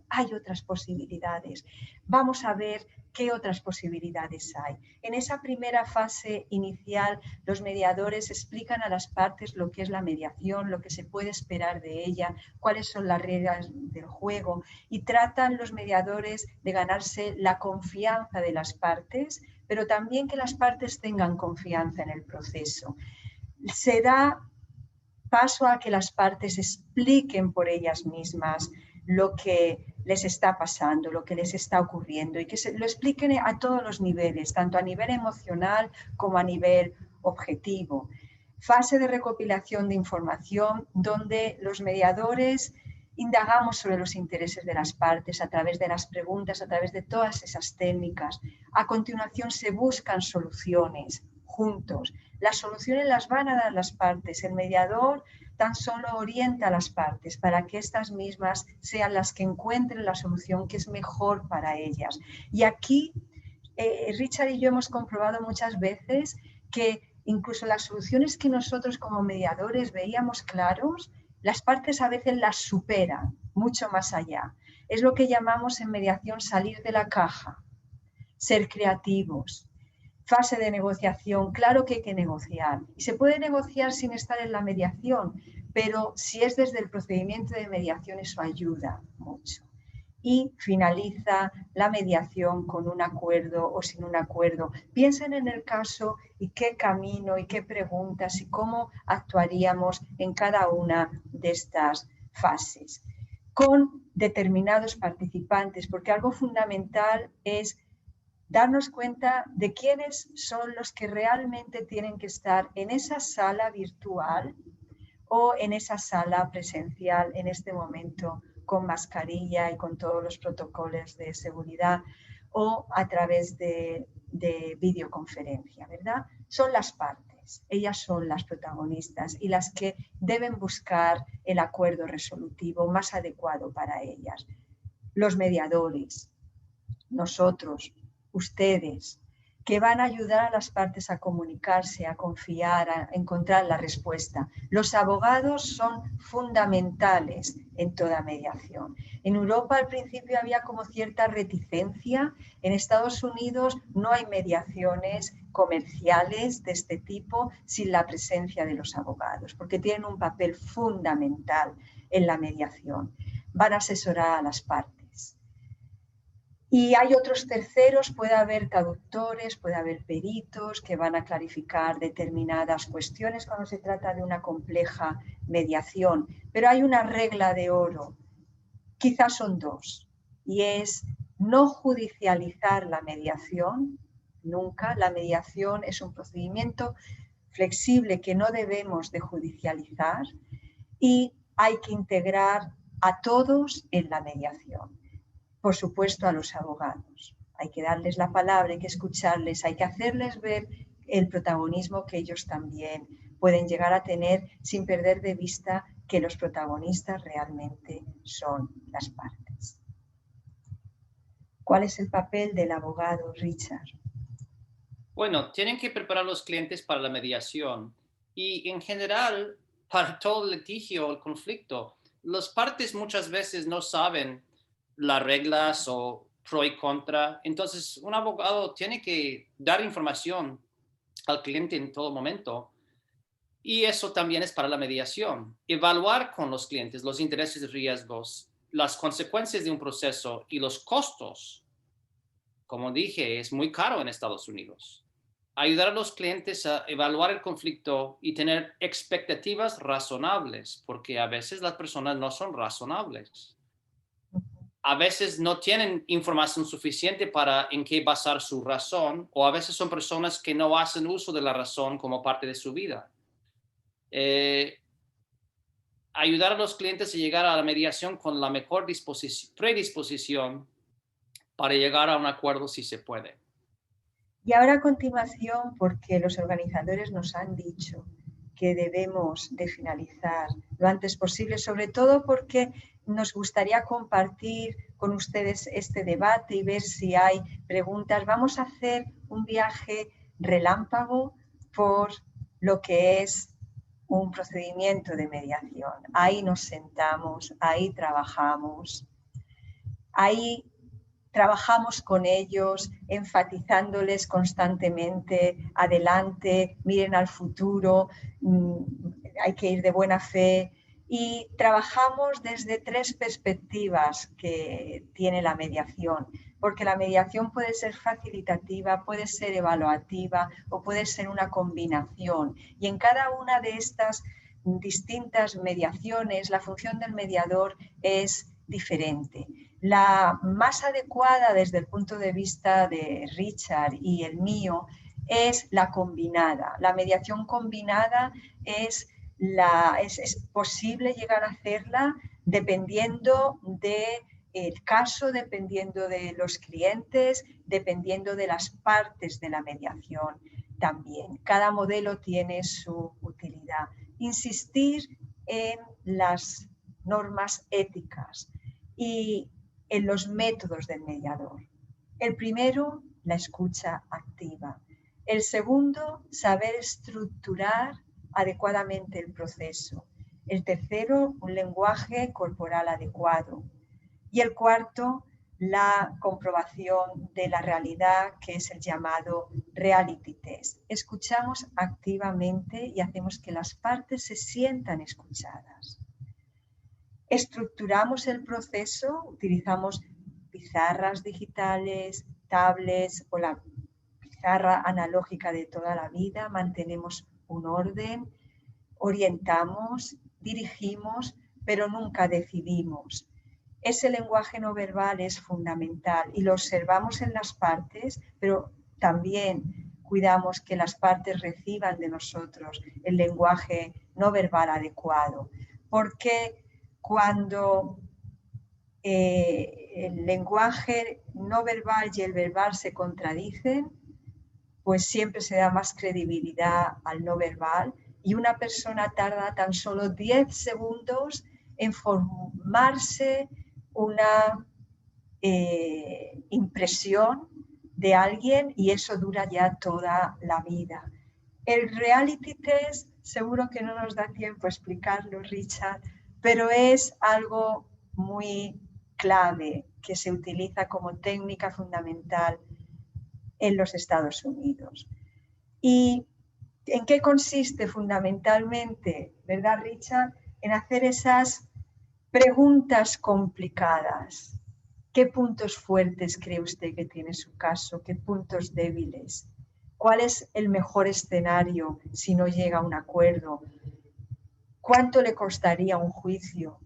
hay otras posibilidades. Vamos a ver qué otras posibilidades hay. En esa primera fase inicial, los mediadores explican a las partes lo que es la mediación, lo que se puede esperar de ella, cuáles son las reglas del juego, y tratan los mediadores de ganarse la confianza de las partes, pero también que las partes tengan confianza en el proceso. Se da paso a que las partes expliquen por ellas mismas lo que les está pasando, lo que les está ocurriendo, y que lo expliquen a todos los niveles, tanto a nivel emocional como a nivel objetivo. Fase de recopilación de información donde los mediadores indagamos sobre los intereses de las partes a través de las preguntas, a través de todas esas técnicas. A continuación se buscan soluciones juntos. Las soluciones las van a dar las partes. El mediador tan solo orienta a las partes para que estas mismas sean las que encuentren la solución que es mejor para ellas. Y aquí Richard y yo hemos comprobado muchas veces que incluso las soluciones que nosotros como mediadores veíamos claros, las partes a veces las superan mucho más allá. Es lo que llamamos en mediación salir de la caja, ser creativos. Fase de negociación, claro que hay que negociar. Y se puede negociar sin estar en la mediación, pero si es desde el procedimiento de mediación, eso ayuda mucho. Y finaliza la mediación con un acuerdo o sin un acuerdo. Piensen en el caso y qué camino y qué preguntas y cómo actuaríamos en cada una de estas fases con determinados participantes, porque algo fundamental es darnos cuenta de quiénes son los que realmente tienen que estar en esa sala virtual o en esa sala presencial en este momento con mascarilla y con todos los protocolos de seguridad o a través de videoconferencia, ¿verdad? Son las partes, ellas son las protagonistas y las que deben buscar el acuerdo resolutivo más adecuado para ellas. Los mediadores, nosotros, ustedes, que van a ayudar a las partes a comunicarse, a confiar, a encontrar la respuesta. Los abogados son fundamentales en toda mediación. En Europa al principio había como cierta reticencia. En Estados Unidos no hay mediaciones comerciales de este tipo sin la presencia de los abogados, porque tienen un papel fundamental en la mediación. Van a asesorar a las partes. Y hay otros terceros, puede haber traductores, puede haber peritos que van a clarificar determinadas cuestiones cuando se trata de una compleja mediación. Pero hay una regla de oro, quizás son 2, y es no judicializar la mediación, nunca. La mediación es un procedimiento flexible que no debemos de judicializar y hay que integrar a todos en la mediación. Por supuesto, a los abogados. Hay que darles la palabra, hay que escucharles, hay que hacerles ver el protagonismo que ellos también pueden llegar a tener sin perder de vista que los protagonistas realmente son las partes. ¿Cuál es el papel del abogado, Richard? Bueno, tienen que preparar a los clientes para la mediación y en general para todo el litigio o el conflicto. Las partes muchas veces no saben las reglas o pro y contra. Entonces, un abogado tiene que dar información al cliente en todo momento. Y eso también es para la mediación. Evaluar con los clientes los intereses y riesgos, las consecuencias de un proceso y los costos. Como dije, es muy caro en Estados Unidos. Ayudar a los clientes a evaluar el conflicto y tener expectativas razonables, porque a veces las personas no son razonables. A veces no tienen información suficiente para en qué basar su razón, o a veces son personas que no hacen uso de la razón como parte de su vida. Ayudar a los clientes a llegar a la mediación con la mejor predisposición para llegar a un acuerdo si se puede. Y ahora a continuación, porque los organizadores nos han dicho que debemos de finalizar lo antes posible, sobre todo porque nos gustaría compartir con ustedes este debate y ver si hay preguntas. Vamos a hacer un viaje relámpago por lo que es un procedimiento de mediación. Ahí nos sentamos, ahí trabajamos, ahí trabajamos con ellos, enfatizándoles constantemente, adelante, miren al futuro, hay que ir de buena fe. Y trabajamos desde 3 perspectivas que tiene la mediación, porque la mediación puede ser facilitativa, puede ser evaluativa o puede ser una combinación. Y en cada una de estas distintas mediaciones, la función del mediador es diferente. La más adecuada desde el punto de vista de Richard y el mío es la combinada. La mediación combinada es posible llegar a hacerla dependiendo del caso, dependiendo de los clientes, dependiendo de las partes de la mediación también. Cada modelo tiene su utilidad. Insistir en las normas éticas y en los métodos del mediador. El primero, la escucha activa. El segundo, saber estructurar adecuadamente el proceso. El tercero, un lenguaje corporal adecuado. Y el cuarto, la comprobación de la realidad, que es el llamado reality test. Escuchamos activamente y hacemos que las partes se sientan escuchadas. Estructuramos el proceso, utilizamos pizarras digitales, tablets o la pizarra analógica de toda la vida, mantenemos un orden, orientamos, dirigimos, pero nunca decidimos. Ese lenguaje no verbal es fundamental y lo observamos en las partes, pero también cuidamos que las partes reciban de nosotros el lenguaje no verbal adecuado, porque cuando el lenguaje no verbal y el verbal se contradicen, pues siempre se da más credibilidad al no verbal y una persona tarda tan solo 10 segundos en formarse una impresión de alguien y eso dura ya toda la vida. El reality test, seguro que no nos da tiempo a explicarlo, Richard, pero es algo muy clave que se utiliza como técnica fundamental en los Estados Unidos. ¿Y en qué consiste fundamentalmente, verdad, Richard? En hacer esas preguntas complicadas. ¿Qué puntos fuertes cree usted que tiene su caso? ¿Qué puntos débiles? ¿Cuál es el mejor escenario si no llega a un acuerdo? ¿Cuánto le costaría un juicio?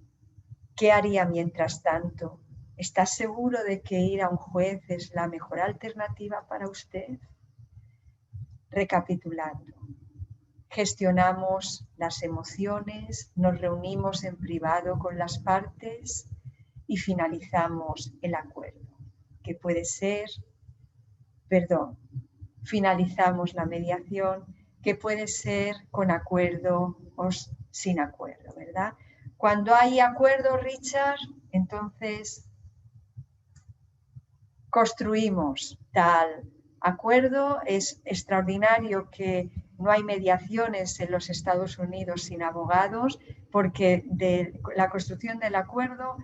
¿Qué haría mientras tanto? ¿Está seguro de que ir a un juez es la mejor alternativa para usted? Recapitulando, gestionamos las emociones, nos reunimos en privado con las partes y finalizamos el acuerdo, que puede ser, finalizamos la mediación, que puede ser con acuerdo o sin acuerdo, ¿verdad? Cuando hay acuerdo, Richard, entonces construimos tal acuerdo. Es extraordinario que no hay mediaciones en los Estados Unidos sin abogados, porque de la construcción del acuerdo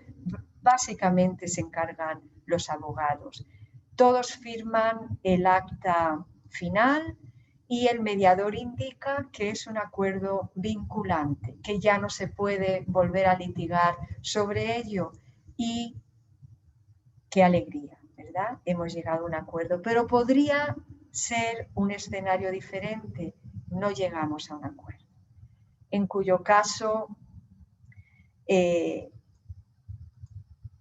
básicamente se encargan los abogados. Todos firman el acta final y el mediador indica que es un acuerdo vinculante, que ya no se puede volver a litigar sobre ello. Y qué alegría, ¿verdad? Hemos llegado a un acuerdo, pero podría ser un escenario diferente. No llegamos a un acuerdo, en cuyo caso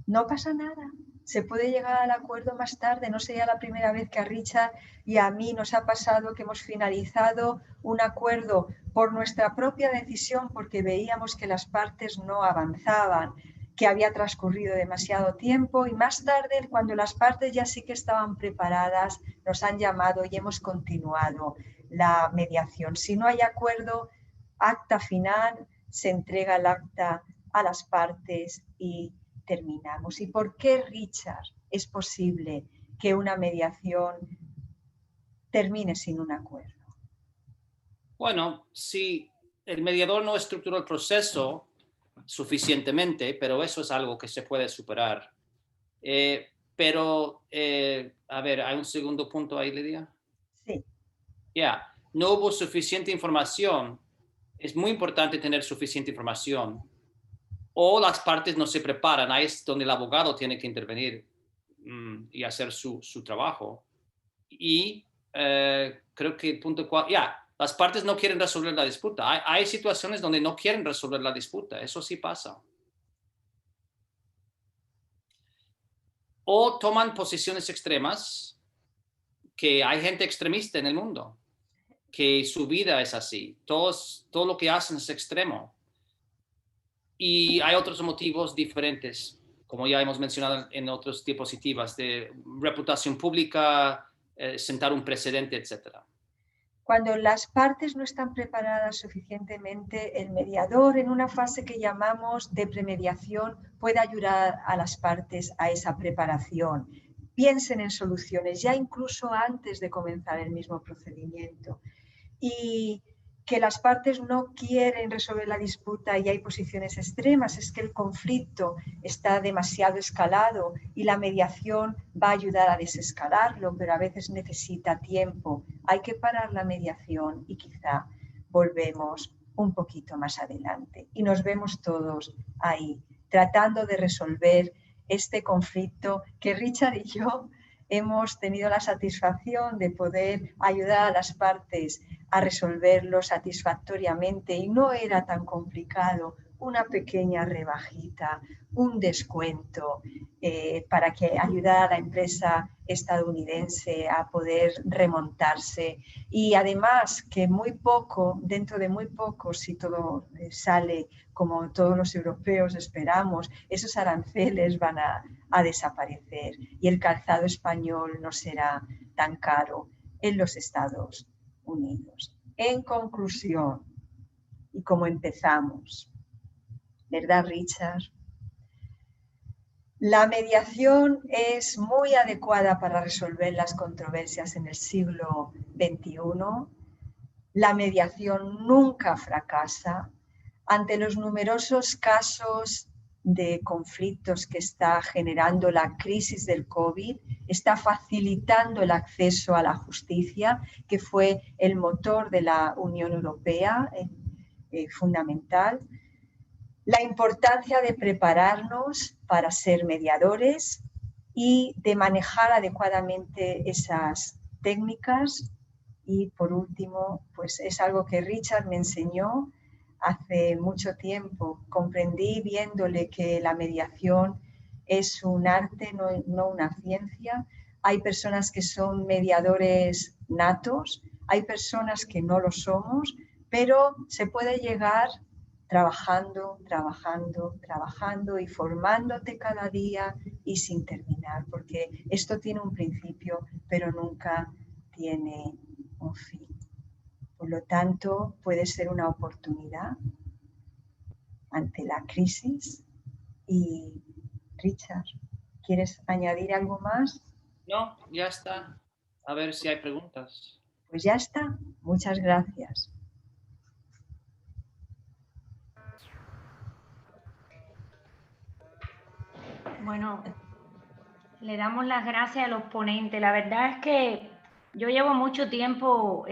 no pasa nada. Se puede llegar al acuerdo más tarde. No sería la primera vez que a Richard y a mí nos ha pasado que hemos finalizado un acuerdo por nuestra propia decisión, porque veíamos que las partes no avanzaban que había transcurrido demasiado tiempo y más tarde, cuando las partes ya sí que estaban preparadas, nos han llamado y hemos continuado la mediación. Si no hay acuerdo, acta final, se entrega el acta a las partes y terminamos. ¿Y por qué, Richard, es posible que una mediación termine sin un acuerdo? Bueno, si el mediador no estructuró el proceso suficientemente, pero eso es algo que se puede superar. A ver, ¿hay un segundo punto ahí, Lidia? Sí. Ya, no hubo suficiente información. Es muy importante tener suficiente información. O las partes no se preparan. Ahí es donde el abogado tiene que intervenir y hacer su trabajo. Y creo que punto 4, las partes no quieren resolver la disputa. Hay situaciones donde no quieren resolver la disputa. Eso sí pasa. O toman posiciones extremas, que hay gente extremista en el mundo, que su vida es así. Todo lo que hacen es extremo. Y hay otros motivos diferentes, como ya hemos mencionado en otras diapositivas, de reputación pública, sentar un precedente, etc. Cuando las partes no están preparadas suficientemente, el mediador, en una fase que llamamos de premediación, puede ayudar a las partes a esa preparación. Piensen en soluciones ya incluso antes de comenzar el mismo procedimiento. Y que las partes no quieren resolver la disputa y hay posiciones extremas, es que el conflicto está demasiado escalado y la mediación va a ayudar a desescalarlo, pero a veces necesita tiempo. Hay que parar la mediación y quizá volvemos un poquito más adelante y nos vemos todos ahí tratando de resolver este conflicto que Richard y yo hemos tenido la satisfacción de poder ayudar a las partes a resolverlo satisfactoriamente y no era tan complicado, una pequeña rebajita, un descuento para que ayudara a la empresa estadounidense a poder remontarse y además que muy poco, dentro de muy poco, si todo sale como todos los europeos esperamos, esos aranceles van a desaparecer y el calzado español no será tan caro en los Estados Unidos. En conclusión, y como empezamos, ¿verdad, Richard? La mediación es muy adecuada para resolver las controversias en el siglo XXI. La mediación nunca fracasa. Ante los numerosos casos de conflictos que está generando la crisis del COVID, está facilitando el acceso a la justicia, que fue el motor de la Unión Europea, fundamental. La importancia de prepararnos para ser mediadores y de manejar adecuadamente esas técnicas. Y por último, pues es algo que Richard me enseñó hace mucho tiempo. Comprendí viéndole que la mediación es un arte, no una ciencia. Hay personas que son mediadores natos, hay personas que no lo somos, pero se puede llegar trabajando y formándote cada día y sin terminar, porque esto tiene un principio, pero nunca tiene un fin. Por lo tanto, puede ser una oportunidad ante la crisis. Y Richard, ¿quieres añadir algo más? No, ya está. A ver si hay preguntas. Pues ya está. Muchas gracias. Bueno, le damos las gracias a los ponentes. La verdad es que yo llevo mucho tiempo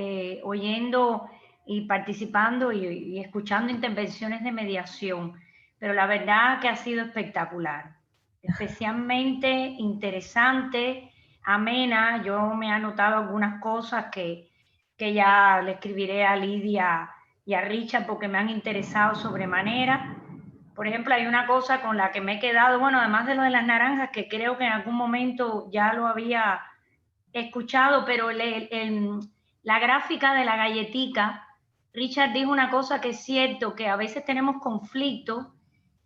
oyendo y participando y escuchando intervenciones de mediación, pero la verdad que ha sido espectacular, especialmente interesante, amena. Yo me he anotado algunas cosas que ya le escribiré a Lidia y a Richard porque me han interesado sobremanera. Por ejemplo, hay una cosa con la que me he quedado, bueno, además de lo de las naranjas, que creo que en algún momento ya lo había escuchado, pero la gráfica de la galletica, Richard dijo una cosa que es cierto, que a veces tenemos conflictos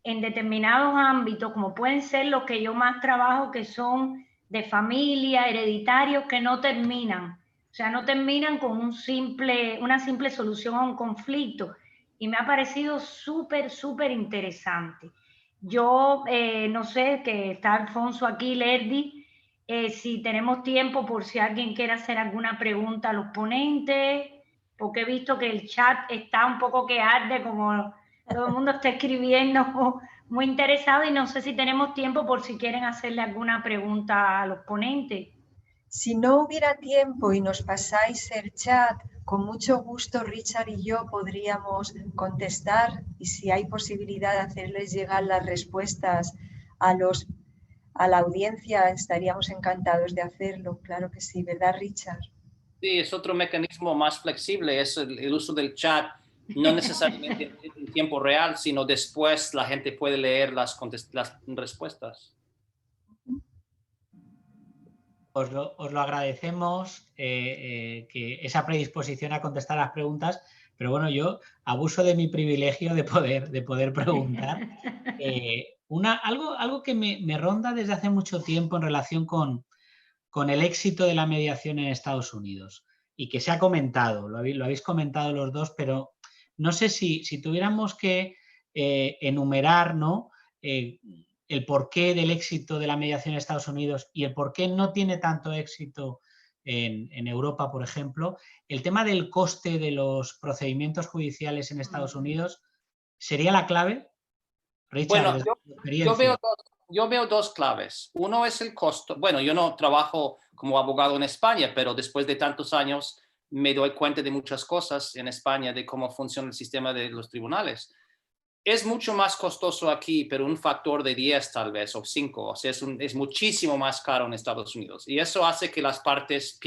en determinados ámbitos, como pueden ser los que yo más trabajo, que son de familia, hereditarios, que no terminan. O sea, no terminan con una simple solución a un conflicto. Y me ha parecido súper, súper interesante. Yo no sé, que está Alfonso aquí, Lerdi, si tenemos tiempo por si alguien quiere hacer alguna pregunta a los ponentes, porque he visto que el chat está un poco que arde, como todo el mundo está escribiendo muy interesado, y no sé si tenemos tiempo por si quieren hacerle alguna pregunta a los ponentes. Si no hubiera tiempo y nos pasáis el chat, con mucho gusto Richard y yo podríamos contestar, y si hay posibilidad de hacerles llegar las respuestas a la audiencia, estaríamos encantados de hacerlo. Claro que sí, ¿verdad, Richard? Sí, es otro mecanismo más flexible, es el uso del chat, no necesariamente en tiempo real, sino después la gente puede leer las respuestas. Os lo agradecemos, que esa predisposición a contestar las preguntas, pero bueno, yo abuso de mi privilegio de poder preguntar. Algo que me ronda desde hace mucho tiempo en relación con el éxito de la mediación en Estados Unidos, y que se ha comentado, lo habéis comentado los dos, pero no sé si tuviéramos que enumerar, ¿no?, el porqué del éxito de la mediación en Estados Unidos y el por qué no tiene tanto éxito en Europa, por ejemplo. El tema del coste de los procedimientos judiciales en Estados Unidos ¿sería la clave? Richard, bueno, yo veo dos claves. Uno es el costo. Bueno, yo no trabajo como abogado en España, pero después de tantos años me doy cuenta de muchas cosas en España, de cómo funciona el sistema de los tribunales. Es mucho más costoso aquí, pero un factor de 10 tal vez, o 5. O sea, es muchísimo más caro en Estados Unidos. Y eso hace que las partes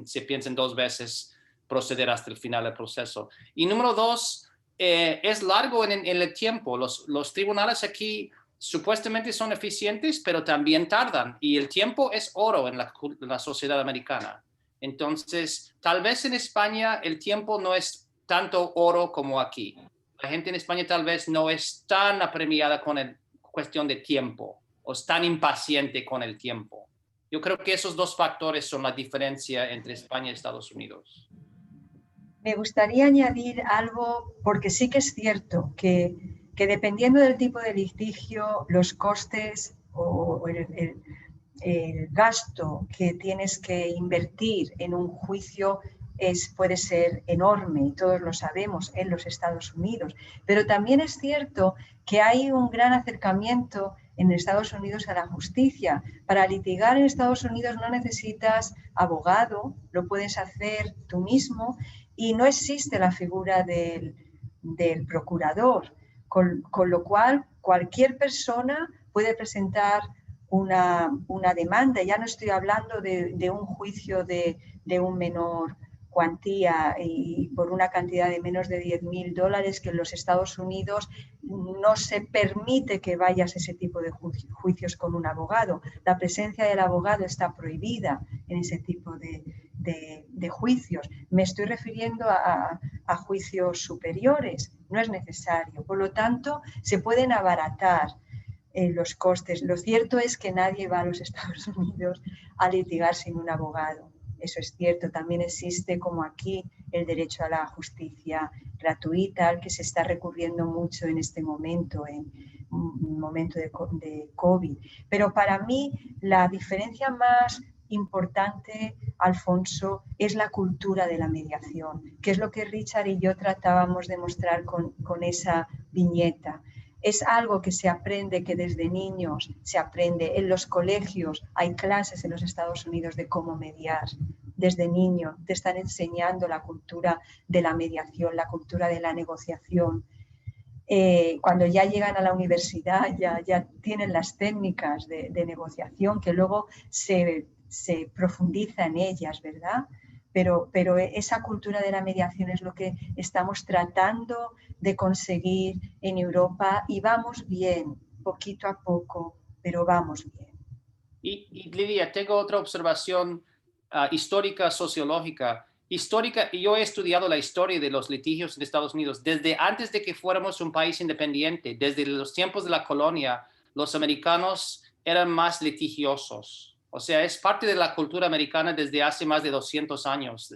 se piensen dos veces proceder hasta el final del proceso. Y número dos, es largo en el tiempo. Los tribunales aquí supuestamente son eficientes, pero también tardan. Y el tiempo es oro en la sociedad americana. Entonces, tal vez en España el tiempo no es tanto oro como aquí. La gente en España tal vez no es tan apremiada con la cuestión de tiempo o es tan impaciente con el tiempo. Yo creo que esos dos factores son la diferencia entre España y Estados Unidos. Me gustaría añadir algo, porque sí que es cierto que dependiendo del tipo de litigio, los costes o el gasto que tienes que invertir en un juicio puede ser enorme, y todos lo sabemos en los Estados Unidos. Pero también es cierto que hay un gran acercamiento en Estados Unidos a la justicia. Para litigar en Estados Unidos no necesitas abogado, lo puedes hacer tú mismo, y no existe la figura del procurador, con lo cual cualquier persona puede presentar una demanda. Ya no estoy hablando de un juicio de un menor cuantía y por una cantidad de menos de $10,000, que en los Estados Unidos no se permite que vayas a ese tipo de juicios con un abogado. La presencia del abogado está prohibida en ese tipo de juicios. Me estoy refiriendo a juicios superiores, no es necesario. Por lo tanto, se pueden abaratar los costes. Lo cierto es que nadie va a los Estados Unidos a litigar sin un abogado. Eso es cierto. También existe, como aquí, el derecho a la justicia gratuita, al que se está recurriendo mucho en este momento, en un momento de COVID. Pero para mí la diferencia más importante, Alfonso, es la cultura de la mediación, que es lo que Richard y yo tratábamos de mostrar con esa viñeta. Es algo que se aprende, que desde niños se aprende. En los colegios hay clases en los Estados Unidos de cómo mediar. Desde niño te están enseñando la cultura de la mediación, la cultura de la negociación. Cuando ya llegan a la universidad ya tienen las técnicas de negociación, que luego se profundiza en ellas, ¿verdad? Pero esa cultura de la mediación es lo que estamos tratando de conseguir en Europa, y vamos bien, poquito a poco, pero vamos bien. Y Lidia, tengo otra observación histórica, sociológica. histórica, y yo he estudiado la historia de los litigios en Estados Unidos desde antes de que fuéramos un país independiente, desde los tiempos de la colonia, los americanos eran más litigiosos. O sea, es parte de la cultura americana desde hace más de 200 años.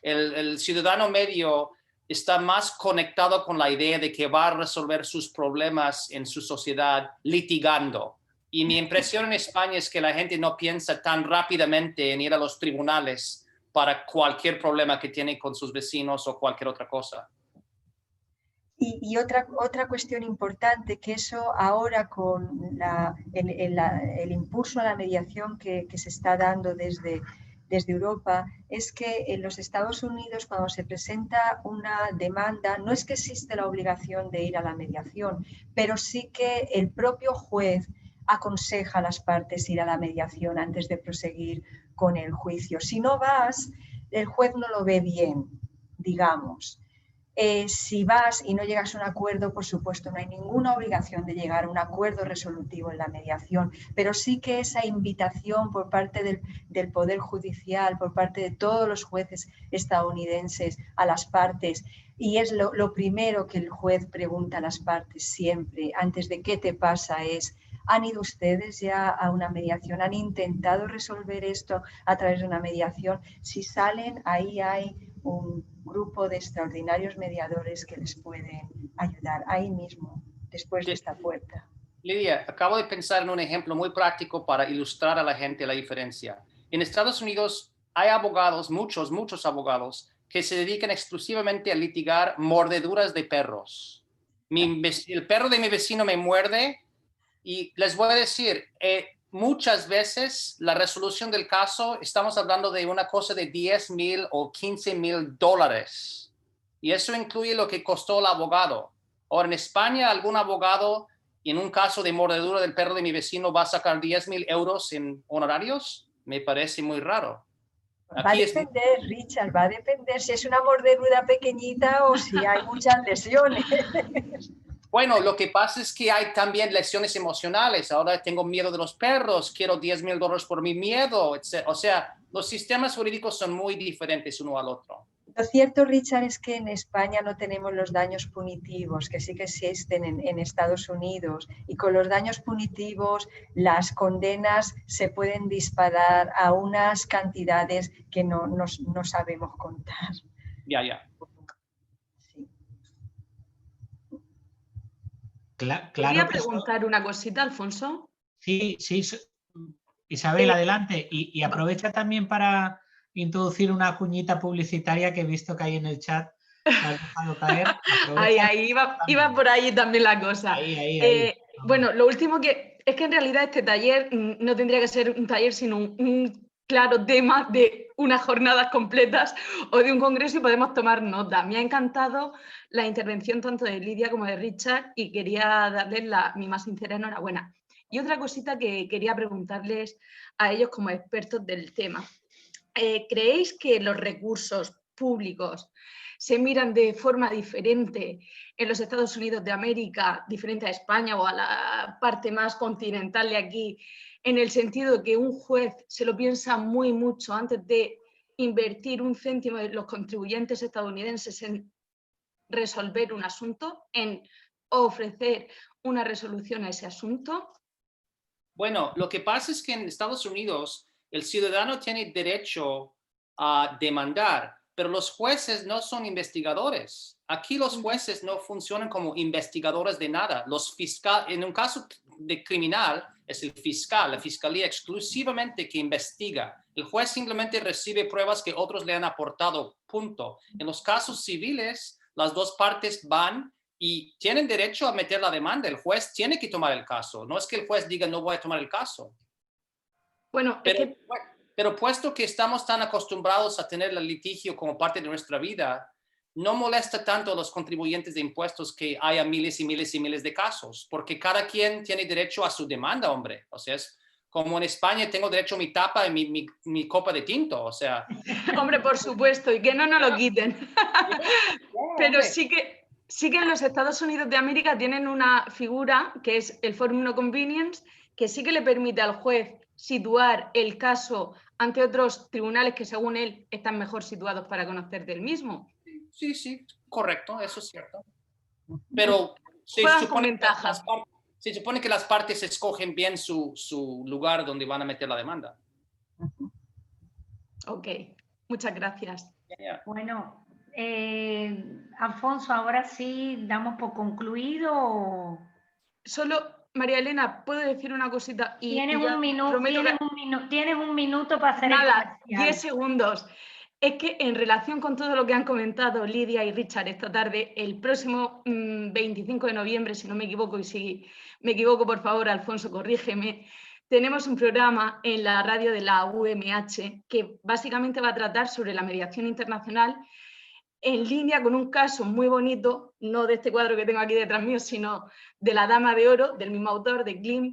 El ciudadano medio está más conectado con la idea de que va a resolver sus problemas en su sociedad litigando. Y mi impresión en España es que la gente no piensa tan rápidamente en ir a los tribunales para cualquier problema que tiene con sus vecinos o cualquier otra cosa. Y otra cuestión importante, que eso ahora con el impulso a la mediación que se está dando desde Europa, es que en los Estados Unidos, cuando se presenta una demanda, no es que existe la obligación de ir a la mediación, pero sí que el propio juez aconseja a las partes ir a la mediación antes de proseguir con el juicio. Si no vas, el juez no lo ve bien, digamos. Si vas y no llegas a un acuerdo, por supuesto, no hay ninguna obligación de llegar a un acuerdo resolutivo en la mediación, pero sí que esa invitación por parte del Poder Judicial, por parte de todos los jueces estadounidenses a las partes, y es lo primero que el juez pregunta a las partes siempre, antes de qué te pasa, es: ¿han ido ustedes ya a una mediación? ¿Han intentado resolver esto a través de una mediación? Si salen, ahí hay un grupo de extraordinarios mediadores que les pueden ayudar ahí mismo, después de esta puerta. Lidia, acabo de pensar en un ejemplo muy práctico para ilustrar a la gente la diferencia. En Estados Unidos hay abogados, muchos abogados, que se dedican exclusivamente a litigar mordeduras de perros. El perro de mi vecino me muerde y les voy a decir, muchas veces la resolución del caso, estamos hablando de una cosa de $10,000 o $15,000. Y eso incluye lo que costó el abogado. Ahora, en España, algún abogado, en un caso de mordedura del perro de mi vecino, va a sacar 10,000 euros en honorarios. Me parece muy raro. Va a depender, Richard, va a depender si es una mordedura pequeñita o si hay muchas lesiones. Bueno, lo que pasa es que hay también lesiones emocionales. Ahora tengo miedo de los perros, quiero $10,000 por mi miedo, etc. O sea, los sistemas jurídicos son muy diferentes uno al otro. Lo cierto, Richard, es que en España no tenemos los daños punitivos, que sí que existen en Estados Unidos. Y con los daños punitivos, las condenas se pueden disparar a unas cantidades que no sabemos contar. Ya. Claro. Quería preguntar una cosita, Alfonso. Sí. Isabel, adelante. Y aprovecha también para introducir una cuñita publicitaria que he visto que hay en el chat. Me has dejado caer. Ahí iba por ahí también la cosa. Ahí. Bueno, lo último es que en realidad este taller no tendría que ser un taller, sino un claro tema de unas jornadas completas o de un congreso, y podemos tomar nota. Me ha encantado la intervención tanto de Lidia como de Richard y quería darles mi más sincera enhorabuena. Y otra cosita que quería preguntarles a ellos como expertos del tema. ¿Creéis que los recursos públicos se miran de forma diferente en los Estados Unidos de América, diferente a España o a la parte más continental de aquí, en el sentido de que un juez se lo piensa mucho antes de invertir un céntimo de los contribuyentes estadounidenses en resolver un asunto, en ofrecer una resolución a ese asunto? Bueno, lo que pasa es que en Estados Unidos el ciudadano tiene derecho a demandar, pero los jueces no son investigadores. Aquí los jueces no funcionan como investigadores de nada. En un caso de criminal es el fiscal, la fiscalía exclusivamente que investiga. El juez simplemente recibe pruebas que otros le han aportado, punto. En los casos civiles, las dos partes van y tienen derecho a meter la demanda. El juez tiene que tomar el caso. No es que el juez diga no voy a tomar el caso. Bueno, pero puesto que estamos tan acostumbrados a tener el litigio como parte de nuestra vida, no molesta tanto a los contribuyentes de impuestos que haya miles y miles de casos, porque cada quien tiene derecho a su demanda, hombre. O sea, es como en España tengo derecho a mi tapa y mi copa de tinto, o sea. Hombre, por supuesto, y que no nos lo quiten. Pero sí que en los Estados Unidos de América tienen una figura que es el forum no convenience, que sí que le permite al juez situar el caso ante otros tribunales que según él están mejor situados para conocer del mismo. Sí, sí, correcto, eso es cierto. Pero se supone que las partes escogen bien su lugar donde van a meter la demanda. Ok, muchas gracias. Bueno, Alfonso, ahora sí damos por concluido. Solo, María Elena, ¿puedo decir una cosita? Tienes un minuto para hacer nada, el comercial. 10 segundos. Es que en relación con todo lo que han comentado Lidia y Richard esta tarde, el próximo 25 de noviembre, si no me equivoco, y si me equivoco, por favor, Alfonso, corrígeme, tenemos un programa en la radio de la UMH que básicamente va a tratar sobre la mediación internacional en línea con un caso muy bonito, no de este cuadro que tengo aquí detrás mío, sino de La Dama de Oro, del mismo autor, de Klimt,